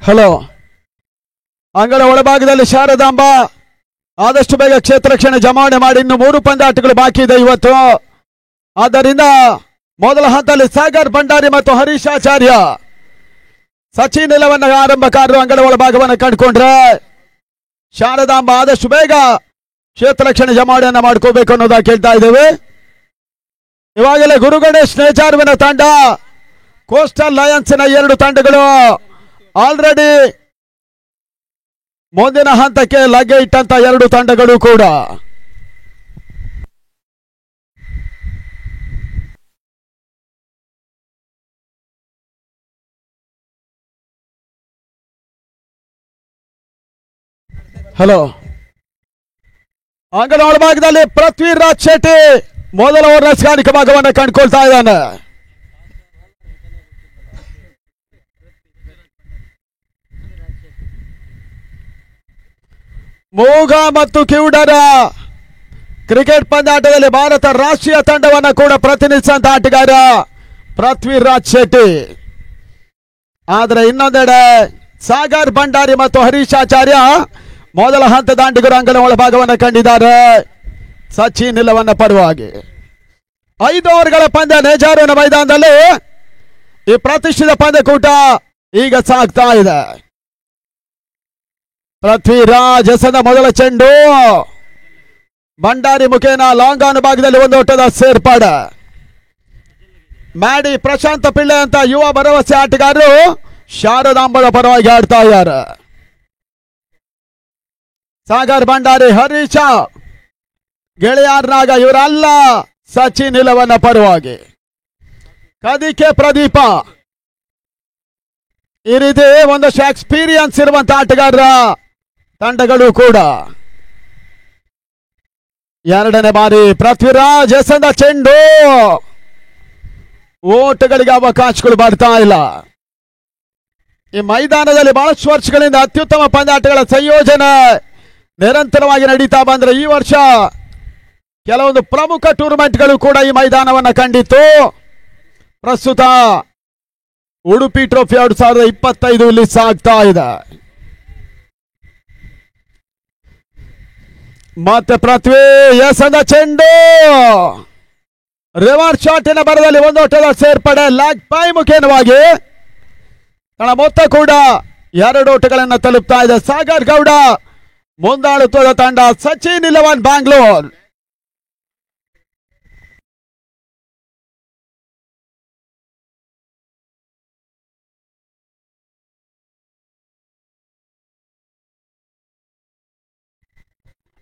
Hello, ಅಂಗಳ ಒಳಭಾಗದಲ್ಲಿ ಶಾರದಾಂಬ ಆದಷ್ಟು ಬೇಗ ಕ್ಷೇತ್ರ ರಕ್ಷಣೆ ಜಮಾವಣೆ ಮಾಡಿ. ಇನ್ನು 3 ಪಂದ್ಯಾಟಗಳು ಬಾಕಿ ಇದೆ ಇವತ್ತು. ಆದ್ದರಿಂದ ಮೊದಲ ಹಂತದಲ್ಲಿ ಸಾಗರ್ ಭಂಡಾರಿ ಮತ್ತು ಹರೀಶ್ ಆಚಾರ್ಯ ಸಚಿನ್ ಇಲವನ್ನ ಆರಂಭಕಾರರು ಅಂಗಳ ಒಳಭಾಗವನ್ನು ಕಂಡುಕೊಂಡ್ರೆ, ಶಾರದಾಂಬ ಆದಷ್ಟು ಬೇಗ ಕ್ಷೇತ್ರ ರಕ್ಷಣೆ ಜಮಾವಣೆಯನ್ನ ಮಾಡ್ಕೋಬೇಕು ಅನ್ನೋದಾಗಿ ಕೇಳ್ತಾ ಇದ್ದೇವೆ. ಇವಾಗಲೇ ಗುರು ಗಣೇಶ್ ನೇಜಾರ್ವಿನ ತಂಡ, ಕೋಸ್ಟಲ್ ಲಯನ್ಸ್ನ 2 ತಂಡಗಳು ಆಲ್ರೆಡಿ ಮುಂದಿನ ಹಂತಕ್ಕೆ ಲಗ್ಗೆ ಇಟ್ಟಂತ 2 ತಂಡಗಳು ಕೂಡ. ಹಲೋ, ಅಂಗಣ ಒಳಭಾಗದಲ್ಲಿ ಪೃಥ್ವಿರಾಜ್ ಶೆಟ್ಟಿ ಮೊದಲ ಓವರ್ ರಸಗಾಣಿಕ ಭಾಗವನ್ನು ಕಂಡುಕೊಳ್ತಾ ಇದ್ದಾನೆ. ಮೂಗ ಮತ್ತು ಕಿವುಡರ ಕ್ರಿಕೆಟ್ ಪಂದ್ಯಾಟದಲ್ಲಿ ಭಾರತ ರಾಷ್ಟ್ರೀಯ ತಂಡವನ್ನು ಕೂಡ ಪ್ರತಿನಿಧಿಸಿದಂತ ಆಟಗಾರ ಪೃಥ್ವಿರಾಜ್ ಶೆಟ್ಟಿ. ಆದರೆ ಇನ್ನೊಂದೆಡೆ ಸಾಗರ್ ಭಂಡಾರಿ ಮತ್ತು ಹರೀಶ್ ಆಚಾರ್ಯ ಮೊದಲ ಹಂತದ ದಾಂಡಿಗರು ಅಂಗಣ ಒಳಭಾಗವನ್ನು ಕಂಡಿದ್ದಾರೆ ಸಚಿನ್ ಇಲವನ್ನ ಪರವಾಗಿ. 5 ಓವರ್ಗಳ ಪಂದ್ಯ ನೇಜಾರನ ಮೈದಾನದಲ್ಲಿ ಈ ಪ್ರತಿಷ್ಠಿತ ಪಂದ್ಯಕೂಟ ಈಗ ಸಾಗ್ತಾ ಇದೆ. ಪೃಥ್ವಿರಾಜ್ ಎಸೆದ ಮೊದಲ ಚೆಂಡು ಭಂಡಾರಿ ಮುಖೇನ ಲಾಂಗ್ ಆನ್ ಭಾಗದಲ್ಲಿ ಒಂದು ಓಟದ ಸೇರ್ಪಾಡೆ. ಮ್ಯಾಡಿ ಪ್ರಶಾಂತ ಪಿಳ್ಳೆ ಅಂತ ಯುವ ಭರವಸೆ ಆಟಗಾರರು ಶಾರದಾಂಬದ ಪರವಾಗಿ ಆಡ್ತಾ ಇದ್ದಾರೆ. ಸಾಗರ್ ಭಂಡಾರಿ, ಹರೀಶ ಗೆಳೆಯರ್ನಾಗ ಇವರಲ್ಲ ಸಚಿನ್ ಇಲವನ್ನ ಪರವಾಗಿ. ಕದಿಕೆ ಪ್ರದೀಪ ಈ ರೀತಿ ಒಂದಷ್ಟು ಎಕ್ಸ್ಪೀರಿಯನ್ಸ್ ಇರುವಂತ ಆಟಗಾರರ ತಂಡಗಳು ಕೂಡ. 2ನೇ ಬಾರಿ ಪೃಥ್ವಿರಾಜ್ ಎಸೆದ ಚೆಂಡು, ಓಟಗಳಿಗೆ ಅವಕಾಶಗಳು ಬರ್ತಾ ಇಲ್ಲ. ಈ ಮೈದಾನದಲ್ಲಿ ಬಹಳಷ್ಟು ವರ್ಷಗಳಿಂದ ಅತ್ಯುತ್ತಮ ಪಂದ್ಯಾಟಗಳ ಸಂಯೋಜನೆ ನಿರಂತರವಾಗಿ ನಡೀತಾ ಬಂದ್ರೆ, ಈ ವರ್ಷ ಕೆಲವೊಂದು ಪ್ರಮುಖ ಟೂರ್ನಮೆಂಟ್ಗಳು ಕೂಡ ಈ ಮೈದಾನವನ್ನ ಕಂಡಿತ್ತು. ಪ್ರಸ್ತುತ ಉಡುಪಿ ಟ್ರೋಫಿ 2025 ಇಲ್ಲಿ ಸಾಗ್ತಾ ಇದೆ. ಮತ್ತೆ ಪೃಥ್ವಿ ಎಸೆದ ಚೆಂಡು, ರಿವರ್ಸ್ ಶಾಟಿನ ಬರದಲ್ಲಿ ಒಂದು ಓಟದ ಸೇರ್ಪಡೆ, ಲೆಗ್ ಪೈ ಮುಖೇನವಾಗಿ ಮೊತ್ತ ಕೂಡ 2 ಓಟಗಳನ್ನು ತಲುಪ್ತಾ ಇದೆ. ಸಾಗರ್ ಗೌಡ ಮುಂದಾಳುತ್ವದ ತಂಡ ಸಚಿನ್ ಇಲೆವನ್ ಬ್ಯಾಂಗ್ಳೂರ್.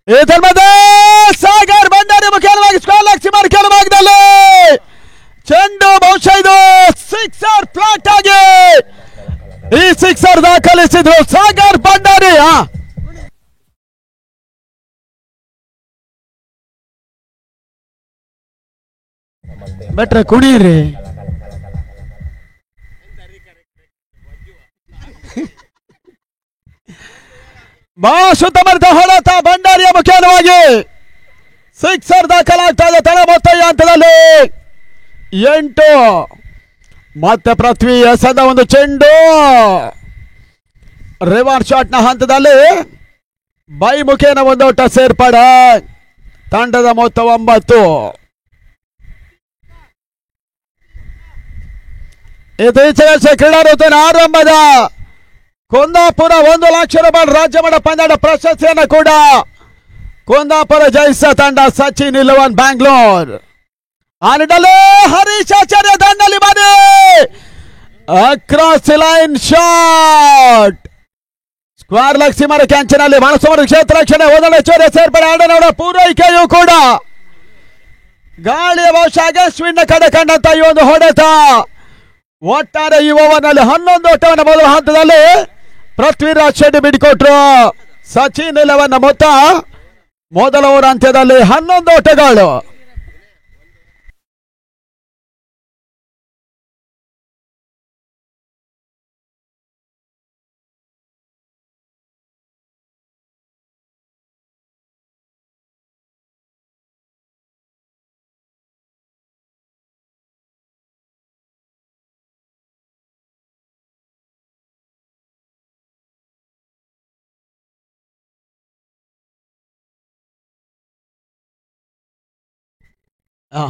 ಇದರ ಮಧ್ಯೆ ಸಾಗರ್ ಭಂಡಾರಿ ಮುಖೇನವಾಗಿ ಸ್ಕೋರ್ ಲಕ್ಷಿಮಾರ್ ಕೆಲ ಭಾಗದಲ್ಲಿ ಚೆಂಡು, ಬಹುಶಃ ಇದು ಸಿಕ್ಸರ್ ಫ್ಲಾಟ್ ಆಗಿ ಈ ಸಿಕ್ಸರ್ ದಾಖಲಿಸಿದ್ರು ಸಾಗರ್ ಭಂಡಾರಿ. ಬೆಟ್ರೆ ಕುಣೀರಿ. ಸುತ್ತಮುತ್ತ ಹೊಡೆತ ಭಂಡಾರಿಯ ಮುಖೇನವಾಗಿ ಸಿಕ್ಸರ್ ದಾಖಲಾಗ್ತಾ ಇದೆ. ತಳ ಮೊತ್ತ ಈ ಹಂತದಲ್ಲಿ 8. ಮತ್ತೆ ಪೃಥ್ವಿ ಎಸೆದ ಒಂದು ಚೆಂಡು, ರಿವರ್ಸ್ ಶಾಟ್ ನ ಹಂತದಲ್ಲಿ ಬೈ ಮುಖೇನ ಒಂದು ಓಟ ಸೇರ್ಪಡೆ. ತಂಡದ ಮೊತ್ತ 9. ಇತ್ತೀಚೆಗೆ ಕ್ರೀಡಾ ಋತುವಿನ ಆರಂಭದ ಕುಂದಾಪುರ 1 ಲಕ್ಷ ರೂಪಾಯಿ ರಾಜ್ಯ ಮಟ್ಟ ಪಂದ್ಯಾಟ ಪ್ರಶಸ್ತಿಯನ್ನು ಕೂಡ ಕುಂದಾಪುರ ಜಯಿಸಿದ ತಂಡ ಸಚಿನ್ ಇಲೆವನ್ ಬ್ಯಾಂಗ್ಳೂರ್. ಆ ನಿಟ್ಟಲ್ಲಿ ಹರೀಶ್ ಆಚಾರ್ಯ ದಂಡಲ್ಲಿ ಬಾರಿ across line shot, square leg ಸೀಮರ ಕ್ಯಾಂಚಿನಲ್ಲಿ ಮನಸ್ಸು ಕ್ಷೇತ್ರ ರಕ್ಷಣೆ ಒಂದನೇ ಚೋರೆ ಸೇರ್ಪಡೆ. ಆಡನವರ ಪೂರೈಕೆಯೂ ಕೂಡ ಗಾಳಿಯ ಬಹುಶಃ ಅಗಸ್ವಿನ್ ಕಡೆ ಕಂಡಂತ ಈ ಒಂದು ಹೊಡೆತ. ಒಟ್ಟಾರೆ ಈ ಓವರ್ನಲ್ಲಿ 11 ಓಟವನ್ನು ಮೊದಲ ಹಂತದಲ್ಲಿ ಪೃಥ್ವಿರಾಜ್ ಶೆಟ್ಟಿ ಬಿಡಿಕೊಟ್ರು. ಸಚಿನ್ ಇಲೆವನ್ ಮೊತ್ತ ಮೊದಲ ಓವರ್ ಅಂತ್ಯದಲ್ಲಿ 11 ಓಟಗಳು. ಆ,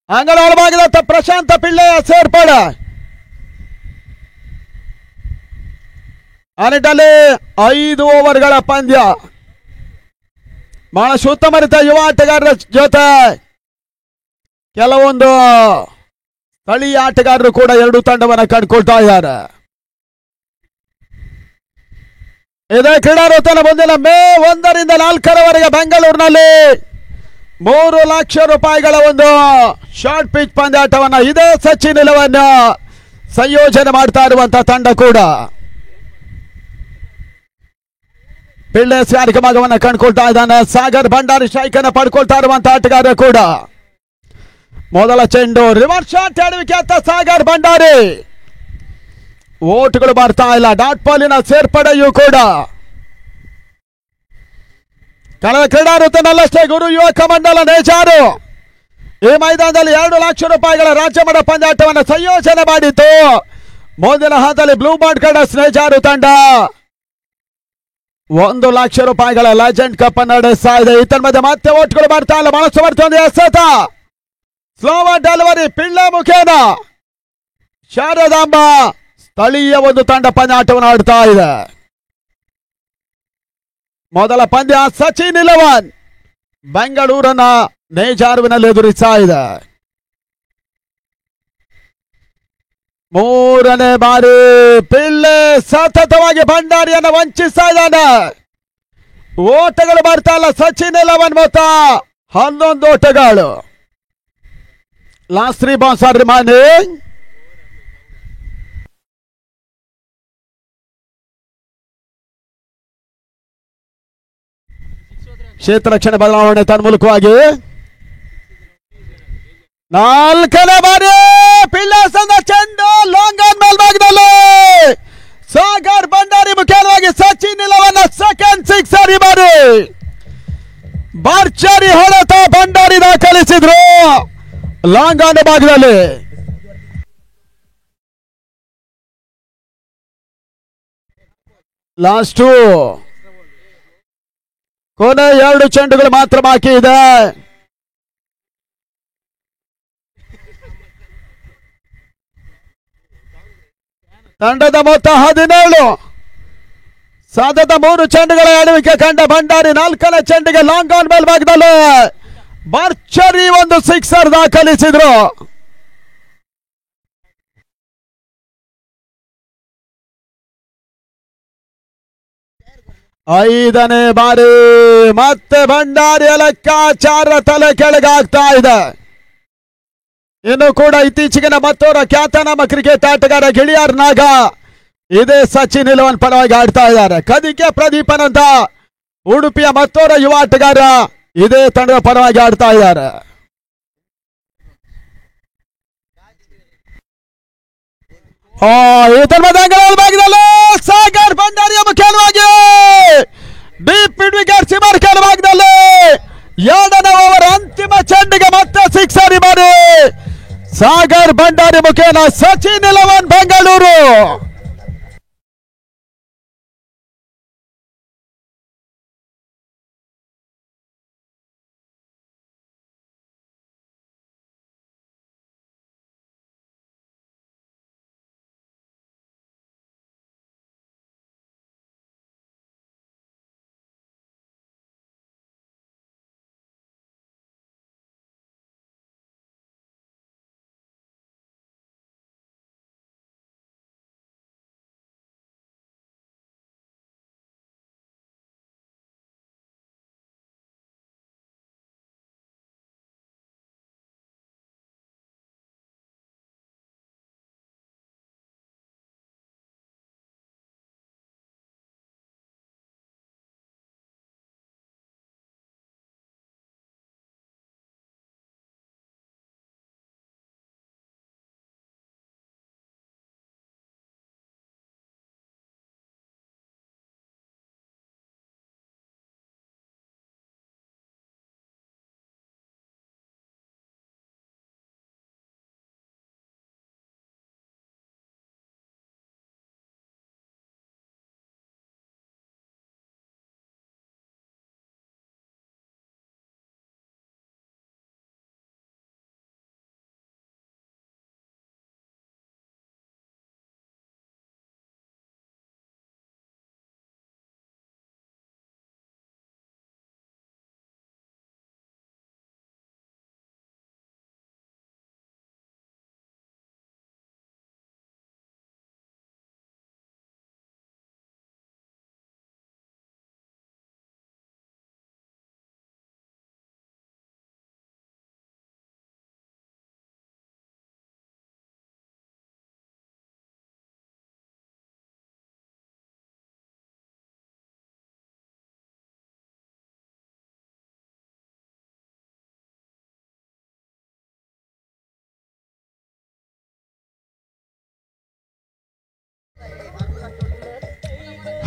ಅಂಗಳ ಒಳಭಾಗದ ಪ್ರಶಾಂತ ಪಿಳ್ಳೆಯ ಸೇರ್ಪಡೆ ಆ ನಿಟ್ಟಲ್ಲಿ 5 ಓವರ್ಗಳ ಪಂದ್ಯ. ಬಹಳ ಸುತ್ತಮರಿತ ಯುವ ಆಟಗಾರರ ಜೊತೆ ಕೆಲವೊಂದು ಸ್ಥಳೀಯ ಆಟಗಾರರು ಕೂಡ ಎರಡು ತಂಡವನ್ನು ಕಂಡುಕೊಳ್ತಾ ಇದ್ದಾರೆ. ಇದೇ ಕ್ರೀಡಾಋತುವಿನ ಮುಂದಿನ ಮೇ 1ರಿಂದ 4ರವರೆಗೆ ಬೆಂಗಳೂರಿನಲ್ಲಿ 3 ಲಕ್ಷ ರೂಪಾಯಿಗಳ ಒಂದು ಶಾರ್ಟ್ ಪಿಚ್ ಪಂದ್ಯಾಟವನ್ನ ಇದೇ ಸಚಿನ್ ಇಲೆವನ್ ಸಂಯೋಜನೆ ಮಾಡ್ತಾ ಇರುವಂತಹ ತಂಡ ಕೂಡ ಪಿಳ್ಳೆ ಕಾರ್ಯಕ್ರಮವನ್ನು ಕಂಡುಕೊಳ್ತಾ ಇದ್ದಾನೆ. ಸಾಗರ್ ಭಂಡಾರಿ ಸ್ಟ್ರೈಕ್ ಅನ್ನು ಪಡ್ಕೊಳ್ತಾ ಇರುವಂತಹ ಆಟಗಾರ ಕೂಡ. ಮೊದಲ ಚೆಂಡು ರಿವರ್ಸ್ ಶಾಟ್ ಆಡುವಿಕೆ ಅಂತ ಸಾಗರ್ ಭಂಡಾರಿ. ಓಟ್ಗಳು ಬರ್ತಾ ಇಲ್ಲ. ಡಾಟ್ ಬಾಲಿನ ಸೇರ್ಪಡೆಯೂ ಕೂಡ ಕಳೆದ ಕ್ರೀಡಾ ಋತುವಿನಲ್ಲಷ್ಟೇ ಗುರು ಯುವಕ ಮಂಡಲ ನೇಜಾರು ಈ ಮೈದಾನದಲ್ಲಿ 2 ಲಕ್ಷ ರೂಪಾಯಿಗಳ ರಾಜ್ಯ ಮಟ್ಟ ಪಂದ್ಯಾಟವನ್ನು ಸಂಯೋಜನೆ ಮಾಡಿತ್ತು. ಮುಂದಿನ ಹಂತದಲ್ಲಿ ಬ್ಲೂ ಬಾರ್ಡ್ ಕಡಸ್ ನೇಜಾರು ತಂಡ 1 ಲಕ್ಷ ರೂಪಾಯಿಗಳ ಲೆಜೆಂಡ್ ಕಪ್ ಅನ್ನು ನಡೆಸ್ತಾ ಇದೆ. ಈ ಮಧ್ಯೆ ಮತ್ತೆ ಓಟ್ಗಳು ಬರ್ತಾ ಇಲ್ಲ. ಮನಸ್ಸು ಬರ್ತದೆ ಎಸೆತ ಸ್ಲೋವರ್ ಡೆಲಿವರಿ ಪಿಳ್ಳೆ ಮುಖೇನ ಶಾರದಾಂಬ ಸ್ಥಳೀಯ ಒಂದು ತಂಡ ಪಂದ್ಯಾಟವನ್ನು ಆಡ್ತಾ ಇದೆ. ಮೊದಲ ಪಂದ್ಯ ಸಚಿನ್ ಇಲೆವನ್ ಬೆಂಗಳೂರನ್ನ ನೇಜಾರುವಿನಲ್ಲಿ ಎದುರಿಸ್ತಾ ಇದೆ. 3ನೇ ಬಾರಿ ಪಿಳ್ಳೆ ಸತತವಾಗಿ ಭಂಡಾರಿಯನ್ನು ವಂಚಿಸ್ತಾ ಇದ್ದಾನೆ. ಓಟಗಳು ಬರ್ತಾ ಇಲ್ಲ. ಸಚಿನ್ ಇಲೆವನ್ ಮೊತ್ತ 11 ಓಟಗಳು. Last 3 balls are remaining. ಕ್ಷೇತ್ರ ರಕ್ಷಣೆ ಬದಲಾವಣೆ ತನ್ಮೂಲಕವಾಗಿ 4ನೇ ಬಾರಿ ಪಿಳ್ಳೆ ಸಂದ ಚೆಂಡು ಲಾಂಗ್ ಆನ್ ಮೇಲ್ಭಾಗದಲ್ಲಿ ಸಾಗರ್ ಭಂಡಾರಿ ಮುಖ್ಯವಾಗಿ ಸಚಿನ್ ಇಲೆವನ್ ಸೆಕೆಂಡ್ ಸಿಕ್ಸರ್. ಈ ಬಾರಿ ಭರ್ಜರಿ ಹೊಡೆತ ಭಂಡಾರಿ ದಾಖಲಿಸಿದ್ರು ಲಾಂಗ್ ಆನ್ ಭಾಗದಲ್ಲಿ. ಲಾಸ್ಟ್ ಕೊನೆ 2 ಚೆಂಡುಗಳು ಮಾತ್ರ ಬಾಕಿ ಇದೆ. ತಂಡದ ಮೊತ್ತ 17. ಸತತ 3 ಚೆಂಡುಗಳ ಎಡವಿಕೆ ಕಂಡ ಭಂಡಾರಿ 4ನೇ ಚೆಂಡಿಗೆ ಲಾಂಗ್ ಆನ್ ಮೇಲ್ಭಾಗದಲ್ಲಿ ಭರ್ಜರಿ ಒಂದು ಸಿಕ್ಸರ್ ದಾಖಲಿಸಿದ್ರು. ಐದನೇ ಬಾರಿ ಮತ್ತೆ ಭಂಡಾರಿಯ ಲೆಕ್ಕಾಚಾರ ತಲೆ ಕೆಳಗಾಗ್ತಾ ಇದೆ. ಇನ್ನು ಕೂಡ ಇತ್ತೀಚೆಗಿನ ಮತ್ತೋರ ಖ್ಯಾತನಾಮ ಕ್ರಿಕೆಟ್ ಆಟಗಾರ ಗಿಳಿಯಾರ್ ನಾಗ ಇದೇ ಸಚಿನ್ ಇಲೆವನ್ ಪರವಾಗಿ ಆಡ್ತಾ ಇದ್ದಾರೆ. ಕದಿಕೆ ಪ್ರದೀಪನ್ ಅಂತ ಉಡುಪಿಯ ಮತ್ತೋರ ಯುವ ಆಟಗಾರ ಇದೇ ತಂಡದ ಪರವಾಗಿ ಆಡ್ತಾ ಇದ್ದಾರೆ. ಭಾಗದಲ್ಲಿ ಸಾಗರ್ ಭಂಡಾರಿಯ ಮುಖ್ಯವಾಗಿ ಡೀಪ್ ಮಿಡ್ ವಿಕೆಟ್ ಸಿಮರ್ ಭಾಗದಲ್ಲಿ 2ನೇ ಓವರ್ ಅಂತಿಮ ಚೆಂಡಿಗೆ ಮತ್ತೆ ಸಿಕ್ಸರ್. ಈ ಬಾರಿ ಸಾಗರ್ ಭಂಡಾರಿ ಮುಖೇನ ಸಚಿನ್ ಇಲೆವನ್ ಬೆಂಗಳೂರು.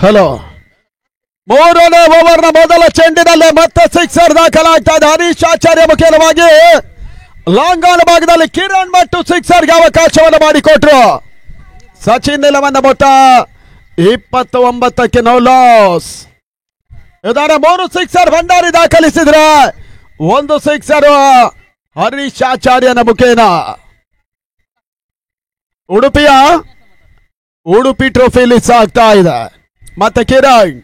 ಹಲೋ, ಮೂರನೇ ಓವರ್ನ ಮೊದಲ ಚೆಂಡಿನಲ್ಲಿ ಮತ್ತೆ ಸಿಕ್ಸರ್ ದಾಖಲಾಗ್ತಾ ಇದೆ. ಹರೀಶ್ ಆಚಾರ್ಯ ಮುಖ್ಯವಾಗಿ ಲಾಂಗ್ ಆನ್ ಭಾಗದಲ್ಲಿ ಕಿರಣ್ ಮತ್ತು ಸಿಕ್ಸರ್ಗೆ ಅವಕಾಶವನ್ನು ಮಾಡಿಕೊಟ್ರು. ಸಚಿನ್ ನಿಲವನ್ನ ಮೊತ್ತ 29ಕ್ಕೆ ನೋ ಲಾಸ್. ಇದರ 3 ಸಿಕ್ಸರ್ ಭಂಡಾರಿ ದಾಖಲಿಸಿದ್ರೆ, 1 ಸಿಕ್ಸರ್ ಹರೀಶ್ ಆಚಾರ್ಯನ ಮುಖೇನ. ಉಡುಪಿ ಟ್ರೋಫಿಲಿ ಸಾಗ್ತಾ ಇದೆ. ಮತ್ತೆ ಕಿರಣ್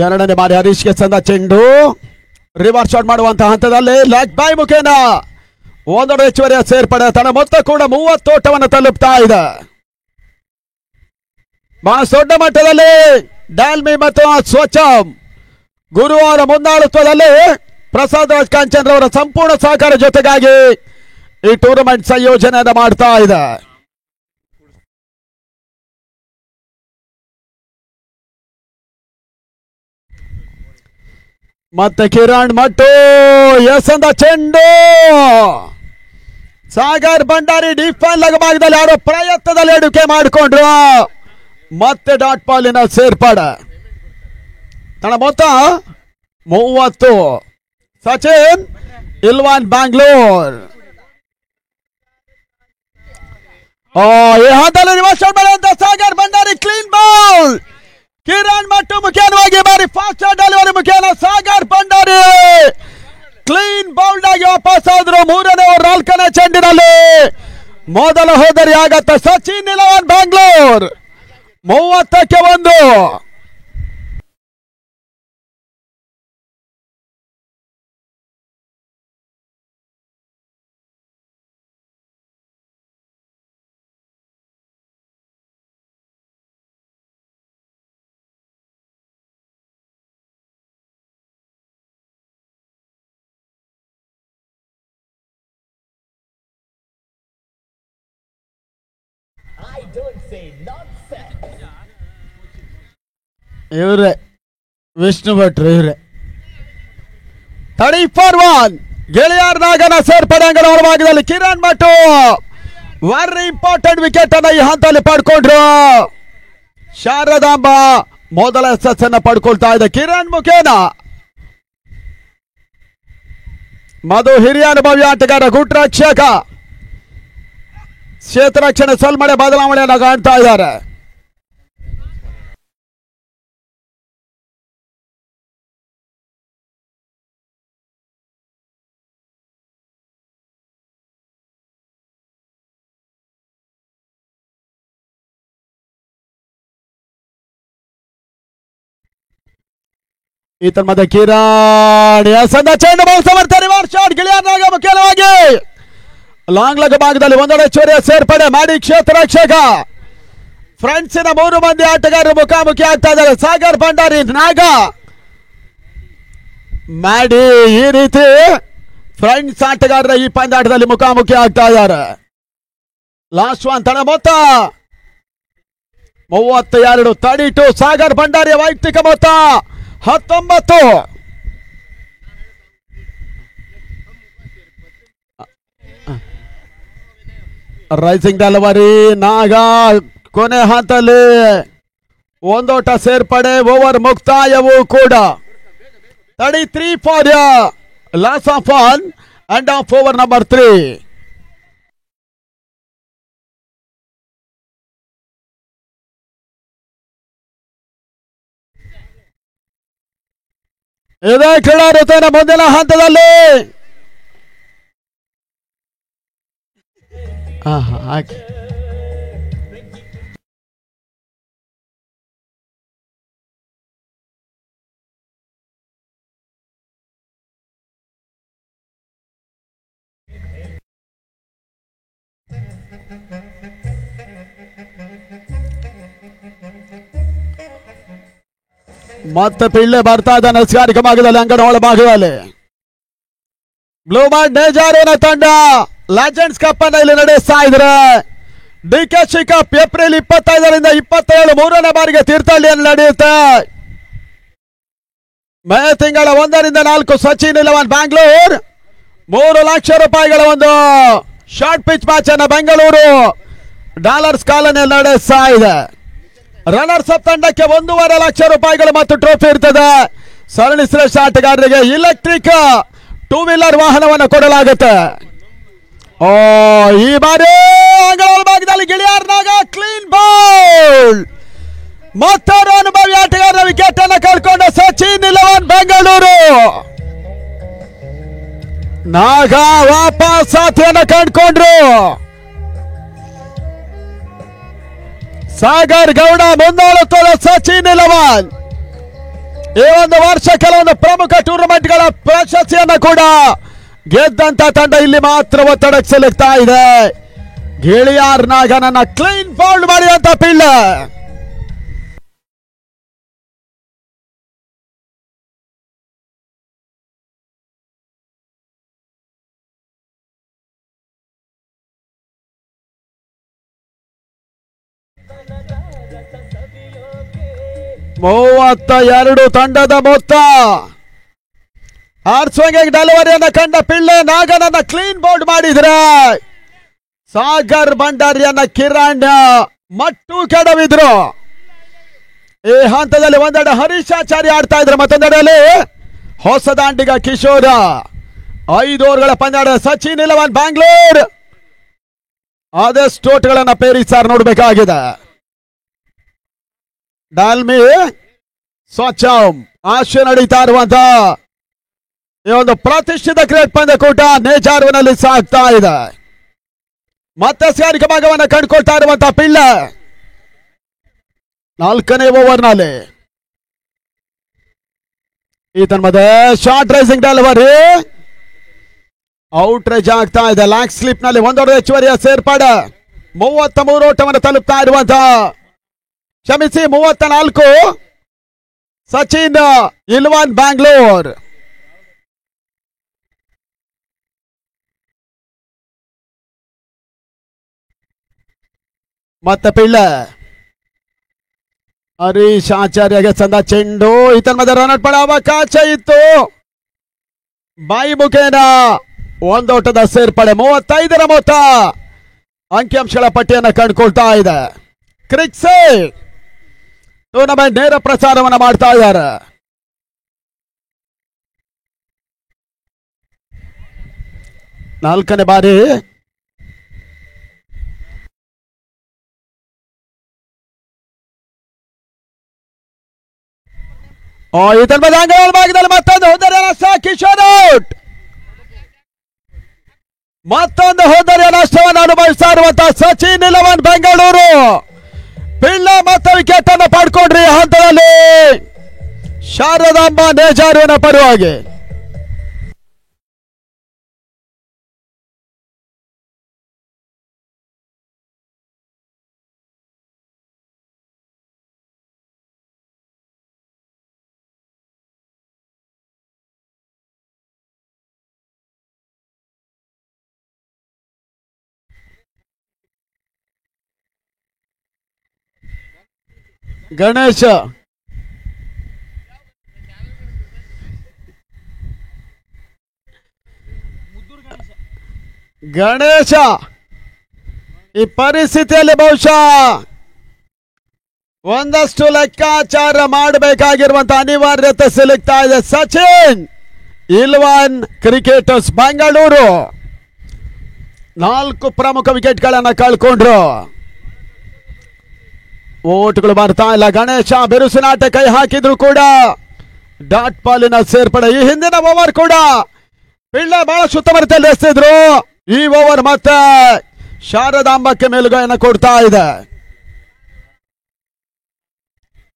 ಎರಡನೇ ಬಾರಿ ಹರೀಶ್ಗೆ ಸಂದ ಚೆಂಡು ರಿವರ್ಸ್ ಶಾಟ್ ಮಾಡುವಂತಹ ಹಂತದಲ್ಲಿ ಲೆಗ್ ಬೈ ಮುಖೇನ 1 ಹೆಚ್ಚುವರಿಯ ಸೇರ್ಪಡೆ. ತನ್ನ ಮೊತ್ತ ಕೂಡ 30 ಓಟವನ್ನು ತಲುಪ್ತಾ ಇದೆ. ಬಹಳ ದೊಡ್ಡ ಮಟ್ಟದಲ್ಲಿ ಡಾಲ್ಮಿ ಮತ್ತು ಸ್ವಚ್ಛಂ ಗುರುವಾರ ಮುಂದಾಳುತ್ವದಲ್ಲಿ ಪ್ರಸಾದ್ ರಾಜ್ ಕಾಂಚನ್ ರವರ ಸಂಪೂರ್ಣ ಸಹಕಾರ ಜೊತೆಗಾಗಿ ಈ ಟೂರ್ನಮೆಂಟ್ ಸಂಯೋಜನೆಯನ್ನು ಮಾಡ್ತಾ ಇದೆ. ಮತ್ತೆ ಕಿರಣ್ ಮಟ್ಟು ಎಸಂದ ಚೆಂಡು ಸಾಗರ್ ಭಂಡಾರಿ ಡಿಫೆನ್ ಲೆಗ್ ಭಾಗದಲ್ಲಿ ಯಾರೋ ಪ್ರಯತ್ನದಲ್ಲಿ ಎಡುಕೆ ಮಾಡಿಕೊಂಡ್ರು. ಮತ್ತೆ ಡಾಟ್ ಬಾಲಿನ ಸೇರ್ಪಡೆ. ತನ್ನ ಮೊತ್ತ 30. ಸಚಿನ್ ಇಲ್ವಾನ್ ಬ್ಯಾಂಗ್ಳೂರ್ ಈ ಹಂತದಲ್ಲಿ ರಿವರ್ಸ್ ಶಾಟ್ ಮಾಡುವಂತ ಸಾಗರ್ ಭಂಡಾರಿ ಕ್ಲೀನ್ ಬಾಲ್. ಕಿರಣ್ ಮಟ್ಟು ಮುಖ್ಯವಾಗಿ ಬಾರಿ ಫಾಸ್ಟ್ ಡೆಲಿವರಿ ಮುಖೇನ ಸಾಗರ್ ಭಂಡಾರಿ ಕ್ಲೀನ್ ಬೌಲ್ಡ್ ಆಗಿ ವಾಪಸ್ ಆದ್ರು. 3ನೇ ಓವರ್ 4ನೇ ಚೆಂಡಿನಲ್ಲಿ ಮೊದಲ ಹೋದರಿ ಆಗತ್ತ. ಸಚಿನ್ ಇಲವನ್ ಬ್ಯಾಂಗ್ಳೂರ್ 30ಕ್ಕೆ 1. ಇವ್ರೆ ವಿಷ್ಣು ಭಟ್ರು ಇವ್ರೆ 34-1 ಗೆಳೆಯರ್ ನಾಗನ ಸೇರ್ಪಡೆ ಅಂಗಡ ಹೊರಭಾಗದಲ್ಲಿ Kiran Bhat very important wicket ಅನ್ನ ಈ ಹಂತದಲ್ಲಿ ಪಡ್ಕೊಂಡ್ರು. ಶಾರದಾಂಬ ಮೊದಲ ಯಶಸ್ಸನ್ನ ಪಡ್ಕೊಳ್ತಾ ಇದೆ ಕಿರಣ್ ಮುಖೇನ. ಮಧು ಹಿರಿಯ ಅನುಭವಿ ಆಟಗಾರ ಗುಡ್ ರಕ್ಷಕ ಕ್ಷೇತ್ರ ರಕ್ಷಣೆ ಸಲ್ಮಡೆ ಬದಲಾವಣೆಯನ್ನು ಕಾಣ್ತಾ ಇದ್ದಾರೆ. ಈತನ ಮಧ್ಯ ಕಿರಣ್ ಎಸೆದ ಚೆಂಡು ಬಾಲ್ ಸಮರ್ಥ ರಿವರ್ಸ್ ಶಾಟ್ ಗೆಳೆಯರ್ನಾಗ ಮುಖ್ಯವಾಗಿ ಲಾಂಗ್ ಲೆಗ್ ಭಾಗದಲ್ಲಿ 1 ಹೆಚ್ಚುವರಿಯ ಸೇರ್ಪಡೆ ಮಾಡಿ ಕ್ಷೇತ್ರ ರಕ್ಷಕ. ಫ್ರೆಂಡ್ಸಿನ 3 ಮಂದಿ ಆಟಗಾರರು ಮುಖಾಮುಖಿ ಆಗ್ತಾ ಇದ್ದಾರೆ. ಸಾಗರ್ ಭಂಡಾರಿ ನಾಗ ಮಾಡಿ ಈ ರೀತಿ ಫ್ರೆಂಡ್ಸ್ ಆಟಗಾರರ ಈ ಪಂದ್ಯಾಟದಲ್ಲಿ ಮುಖಾಮುಖಿ ಆಗ್ತಾ ಇದ್ದಾರೆ. ಲಾಸ್ಟ್ ಒನ್ ತನ್ನ ಮೊತ್ತ 32 32. ಸಾಗರ್ ಭಂಡಾರಿಯ ವೈಯಕ್ತಿಕ ಮೊತ್ತ 19. ರೈಸಿಂಗ್ ಡೆಲಿವರಿ ನಾಗ ಕೊನೆ ಹಂತದಲ್ಲಿ 1 ಓಟ ಸೇರ್ಪಡೆ. ಓವರ್ ಮುಕ್ತಾಯವೂ ಕೂಡ 33 for loss of 1 and of over number 3. ಇದೇ ಕ್ರೀಡಾ ಋತುವಿನ ಮುಂದಿನ ಹಂತದಲ್ಲಿ ಮತ್ತೆ ಪಿಳ್ಳೆ ಬರ್ತಾ ಇದ್ದಾನೆ ನೈಸರ್ಗಿಕ ಭಾಗದಲ್ಲಿ ಅಂಗಡ ಒಳ ಭಾಗದಲ್ಲಿ. ಬ್ಲೂ ಮಾರ್ಟ್ ನೇಜಾರಿನ ತಂಡ ಲೆಜೆಂಡ್ಸ್ ಕಪ್ ಅನ್ನ ಇಲ್ಲಿ ನಡೆಸ್ತಾ ಇದ್ರೆ. ಡಿಕೆಶಿ ಕಪ್ ಏಪ್ರಿಲ್ 25ರಿಂದ 27 3ನೇ ಬಾರಿಗೆ ತೀರ್ಥಹಳ್ಳಿಯಲ್ಲಿ ನಡೆಯುತ್ತೆ. ಮೇ ತಿಂಗಳ 1ರಿಂದ 4 ಸಚಿನ್ ಇಲವನ್ ಬ್ಯಾಂಗ್ಳೂರ್ 3 ಲಕ್ಷ ರೂಪಾಯಿಗಳ ಒಂದು ಶಾರ್ಟ್ ಪಿಚ್ ಮ್ಯಾಚ್ ಅನ್ನ ಬೆಂಗಳೂರು ಡಾಲರ್ಸ್ ಕಾಲನೆ ನಡೆಸ್ತಾ ಇದೆ. ರನ್ನರ್ಸ್ ಅಪ್ ತಂಡಕ್ಕೆ 1.5 ಲಕ್ಷ ರೂಪಾಯಿಗಳು ಮತ್ತು ಟ್ರೋಫಿ ಇರ್ತದೆ. ಸರಣಿ ಶ್ರೇಷ್ಠ ಆಟಗಾರರಿಗೆ ಇಲೆಕ್ಟ್ರಿಕ್ 2 ವೀಲರ್ ವಾಹನವನ್ನು ಕೊಡಲಾಗುತ್ತೆ. ಈ ಬಾರಿ ಅಂಗಳ ಭಾಗದಲ್ಲಿ ಗಿಳಿಯಾರ್ನಾಗ ಕ್ಲೀನ್ ಬಾಲ್. ಮತ್ತೊಂದು ಅನುಭವಿ ಆಟಗಾರರ ವಿಕೆಟ್ ಅನ್ನು ಕಳ್ಕೊಂಡ ಸಚಿನ್ 11 ಬೆಂಗಳೂರು. ನಾಗ ವಾಪಸ್ ಸಾಥಿಯನ್ನು ಕಂಡುಕೊಂಡ್ರು. ಸಾಗರ್ ಗೌಡ ಮುಂದಾಳುತ್ತದೆ ಸಚಿನ್ 11. ಈ ಒಂದು ವರ್ಷ ಕೆಲವೊಂದು ಪ್ರಮುಖ ಟೂರ್ನಮೆಂಟ್ಗಳ ಪ್ರಶಸ್ತಿಯನ್ನು ಕೂಡ ಗೆದ್ದಂತ ತಂಡ ಇಲ್ಲಿ ಮಾತ್ರ ಒತ್ತಡಕ್ಕೆ ಸಿಲುಕ್ತಾ ಇದೆ. ಗಿಳಿಯಾರ್ ನಾಗನನ್ನ ಕ್ಲೀನ್ ಬೌಲ್ಡ್ ಮಾಡಿದಂತ ಪಿಳ್ಳ. ಮೂವತ್ತ 2 ತಂಡದ ಮೊತ್ತ. ಆರ್ಸ್ವಂಗ್ ಡೆಲಿವರಿಯನ್ನು ಕಂಡ ಪಿಳ್ಳೆ ನಾಗನನ್ನ ಕ್ಲೀನ್ ಬೌಲ್ಡ್ ಮಾಡಿದ್ರೆ ಸಾಗರ್ ಭಂಡಾರಿಯನ್ನ ಕಿರಣ್ ಮಟ್ಟು ಕೆಡವಿದ್ರು. ಈ ಹಂತದಲ್ಲಿ ಒಂದೆಡೆ ಹರೀಶ್ ಆಚಾರ್ಯ ಆಡ್ತಾ ಇದ್ರು, ಮತ್ತೊಂದೆಡೆಯಲ್ಲಿ ಹೊಸದಾಂಡಿಗ ಕಿಶೋರ. 5 ಓವರ್ಗಳ ಪಂದ್ಯ. ಸಚಿನ್ 11 ಬ್ಯಾಂಗ್ಳೂರ್ ಆದಷ್ಟು ಓಟ್ಗಳನ್ನ ಪೇರಿಸಾರ್ ನೋಡಬೇಕಾಗಿದೆ. ಡಾಲ್ಮಿ ಸ್ವಚ್ಛಂ ಆಶೆ ನಡೀತಾ ಇರುವಂತ ಈ ಒಂದು ಪ್ರತಿಷ್ಠಿತ ಕ್ರಿಕೆಟ್ ಪಂದ್ಯಕೂಟ ನೇಜಾರ್ವಿನಲ್ಲಿ ಸಾಗ್ತಾ ಇದೆ. ಮತ್ತೆ ಸ್ಯಾರಿಕ ಭಾಗವನ್ನು ಕಂಡುಕೊಳ್ತಾ ಇರುವಂತಹ ಪಿಳ್ಳ 4ನೇ ಓವರ್ನಲ್ಲಿ ಈತನ ಮಧ್ಯೆ ಶಾರ್ಟ್ ರೈಸಿಂಗ್ ಡೆಲಿವರಿ ಔಟ್ ರೇಜ್ ಆಗ್ತಾ ಇದೆ. ಲ್ಯಾಕ್ ಸ್ಲಿಪ್ ನಲ್ಲಿ 1 ಹೆಚ್ಚುವರಿಯ ಸೇರ್ಪಡೆ. 33 ಓಟವನ್ನು ತಲುಪ್ತಾ ಇರುವಂತಹ, ಕ್ಷಮಿಸಿ 34. ಸಚಿನ್ 11 ಬ್ಯಾಂಗ್ಳೂರ್. ಮತ್ತೆ ಪಿಳ್ಳ ಹರೀಶ್ ಆಚಾರ್ಯಗೆ ಸಂದ ಚೆಂಡು. ಈತನ ಮಧ್ಯೆ ರನ್ ಪಡ ಅವಕಾಶ ಇತ್ತು. ಬಾಯಿ ಮುಖೇನ 1 ಓಟದ ಸೇರ್ಪಡೆ. 35ರ ಮೊತ್ತ ಅಂಕಿಅಂಶಗಳ ಪಟ್ಟಿಯನ್ನು ಕಂಡುಕೊಳ್ತಾ ಇದೆ. ಕ್ರಿಕ್ಸೆ ಟೂರ್ನಮೆಂಟ್ ನೇರ ಪ್ರಸಾರವನ್ನು ಮಾಡ್ತಾ ಇದ್ದಾರೆ. ನಾಲ್ಕನೇ ಬಾರಿ ಇದರ ಭಾಗದಲ್ಲಿ ಮತ್ತೊಂದು ಹೋದರೆ ಕಿಶೋರ್ ಔಟ್. ಮತ್ತೊಂದು ಹೋದರೆ ನಷ್ಟವನ್ನು ಅನುಭವಿಸ್ತಾ ಇರುವಂತಹ ಸಚಿನ್ 11 ಬೆಂಗಳೂರು. ಪಿಳ್ಳ ಮತ್ತೆ ವಿಕೆಟ್ ಅನ್ನು ಪಡ್ಕೊಂಡ್ರಿ. ಹಂತದಲ್ಲಿ ಶಾರದಾಂಬ ನೇಜಾರುವಿನ ಪರವಾಗಿ ಗಣೇಶ ಈ ಪರಿಸ್ಥಿತಿಯಲ್ಲಿ ಬಹುಶಃ ಒಂದಷ್ಟು ಲೆಕ್ಕಾಚಾರ ಮಾಡಬೇಕಾಗಿರುವಂತಹ ಅನಿವಾರ್ಯತೆ ಸಿಲುಕ್ತಾ ಇದೆ. ಸಚಿನ್ 11 ಕ್ರಿಕೆಟರ್ಸ್ ಬೆಂಗಳೂರು 4 ಪ್ರಮುಖ ವಿಕೆಟ್ಗಳನ್ನು ಕಳ್ಕೊಂಡ್ರು. ಓಟ್ಗಳು ಬರ್ತಾ ಇಲ್ಲ. ಗಣೇಶ ಬಿರುಸಿನಾಟ ಕೈ ಹಾಕಿದ್ರು ಕೂಡ ಡಾಟ್ ಬಾಲಿನ ಸೇರ್ಪಡೆ. ಈ ಹಿಂದಿನ ಓವರ್ ಕೂಡ ಪಿಳ್ಳ ಬಹಳ ಸುತ್ತಮುತ್ತಲು ಎಸೆದಿದ್ರು. ಈ ಓವರ್ ಮತ್ತೆ ಶಾರದಾಂಬಕ್ಕೆ ಮೇಲುಗೈಯನ್ನು ಕೊಡ್ತಾ ಇದೆ.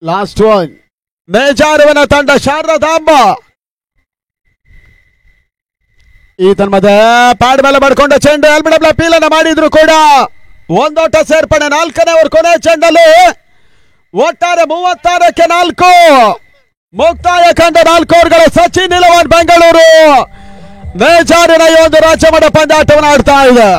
ಲಾಸ್ಟ್ ಒನ್ ನೇಜಾರುವಿನ ತಂಡ ಶಾರದಾಂಬ. ಈತನ ಮಧ್ಯೆ ಪ್ಯಾಡ್ ಮೇಲೆ ಮಾಡ್ಕೊಂಡ ಚೆಂಡು ಎಲ್ಬಿಡಬ್ಲ ಪೀಲನ್ನು ಮಾಡಿದ್ರು ಕೂಡ 1 ಓಟ ಸೇರ್ಪಡೆ. 4ನೇ ಓವರ್ ಕೊನೆ ಚೆಂಡಲ್ಲಿ ಒಟ್ಟಾರೆ 36ಕ್ಕೆ 4 ಮುಕ್ತಾಯ ಕಂಡ 4 ಓವರ್ಗಳ ಸಚಿನ್ 11 ಬೆಂಗಳೂರು ನೇಜಾರಿನ ಈ ಒಂದು ರಾಜ್ಯಮಟ್ಟ ಪಂದ್ಯಾಟವನ್ನು ಆಡ್ತಾ ಇದೆ.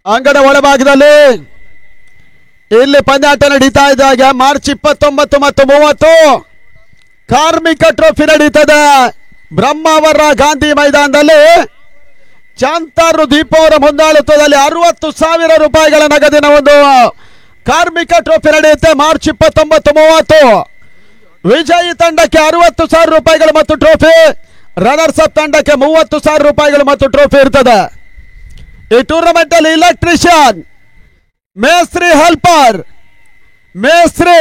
ಅಂಗಡ ಒಳಭಾಗದಲ್ಲಿ ಇಲ್ಲಿ ಪಂದ್ಯಾಟ ನಡೀತಾ ಇದ್ದಾಗ ಮಾರ್ಚ್ 29 ಮತ್ತು 30 ಕಾರ್ಮಿಕ ಟ್ರೋಫಿ ನಡೀತದೆ ಬ್ರಹ್ಮಾವರ ಗಾಂಧಿ ಮೈದಾನದಲ್ಲಿ. ಚಾಂತಾರು ದೀಪವರ ಮುಂದಾಳತ್ವದಲ್ಲಿ 60,000 ರೂಪಾಯಿಗಳ ನಗದಿನ ಒಂದು ಕಾರ್ಮಿಕ ಟ್ರೋಫಿ ನಡೆಯುತ್ತೆ ಮಾರ್ಚ್ 29, 30. ವಿಜಯಿ ತಂಡಕ್ಕೆ 60,000 ರೂಪಾಯಿಗಳು ಮತ್ತು ಟ್ರೋಫಿ, ರನ್ನರ್ಸ್ ಅಪ್ ತಂಡಕ್ಕೆ 30,000 ರೂಪಾಯಿಗಳು ಮತ್ತು ಟ್ರೋಫಿ ಇರ್ತದೆ. ಈ ಟೂರ್ನಮೆಂಟ್ ಅಲ್ಲಿ ಇಲೆಕ್ಟ್ರಿಷಿಯನ್, ಮೇಸ್ತ್ರಿ, ಹೆಲ್ಪರ್, ಮೇಸ್ತ್ರಿ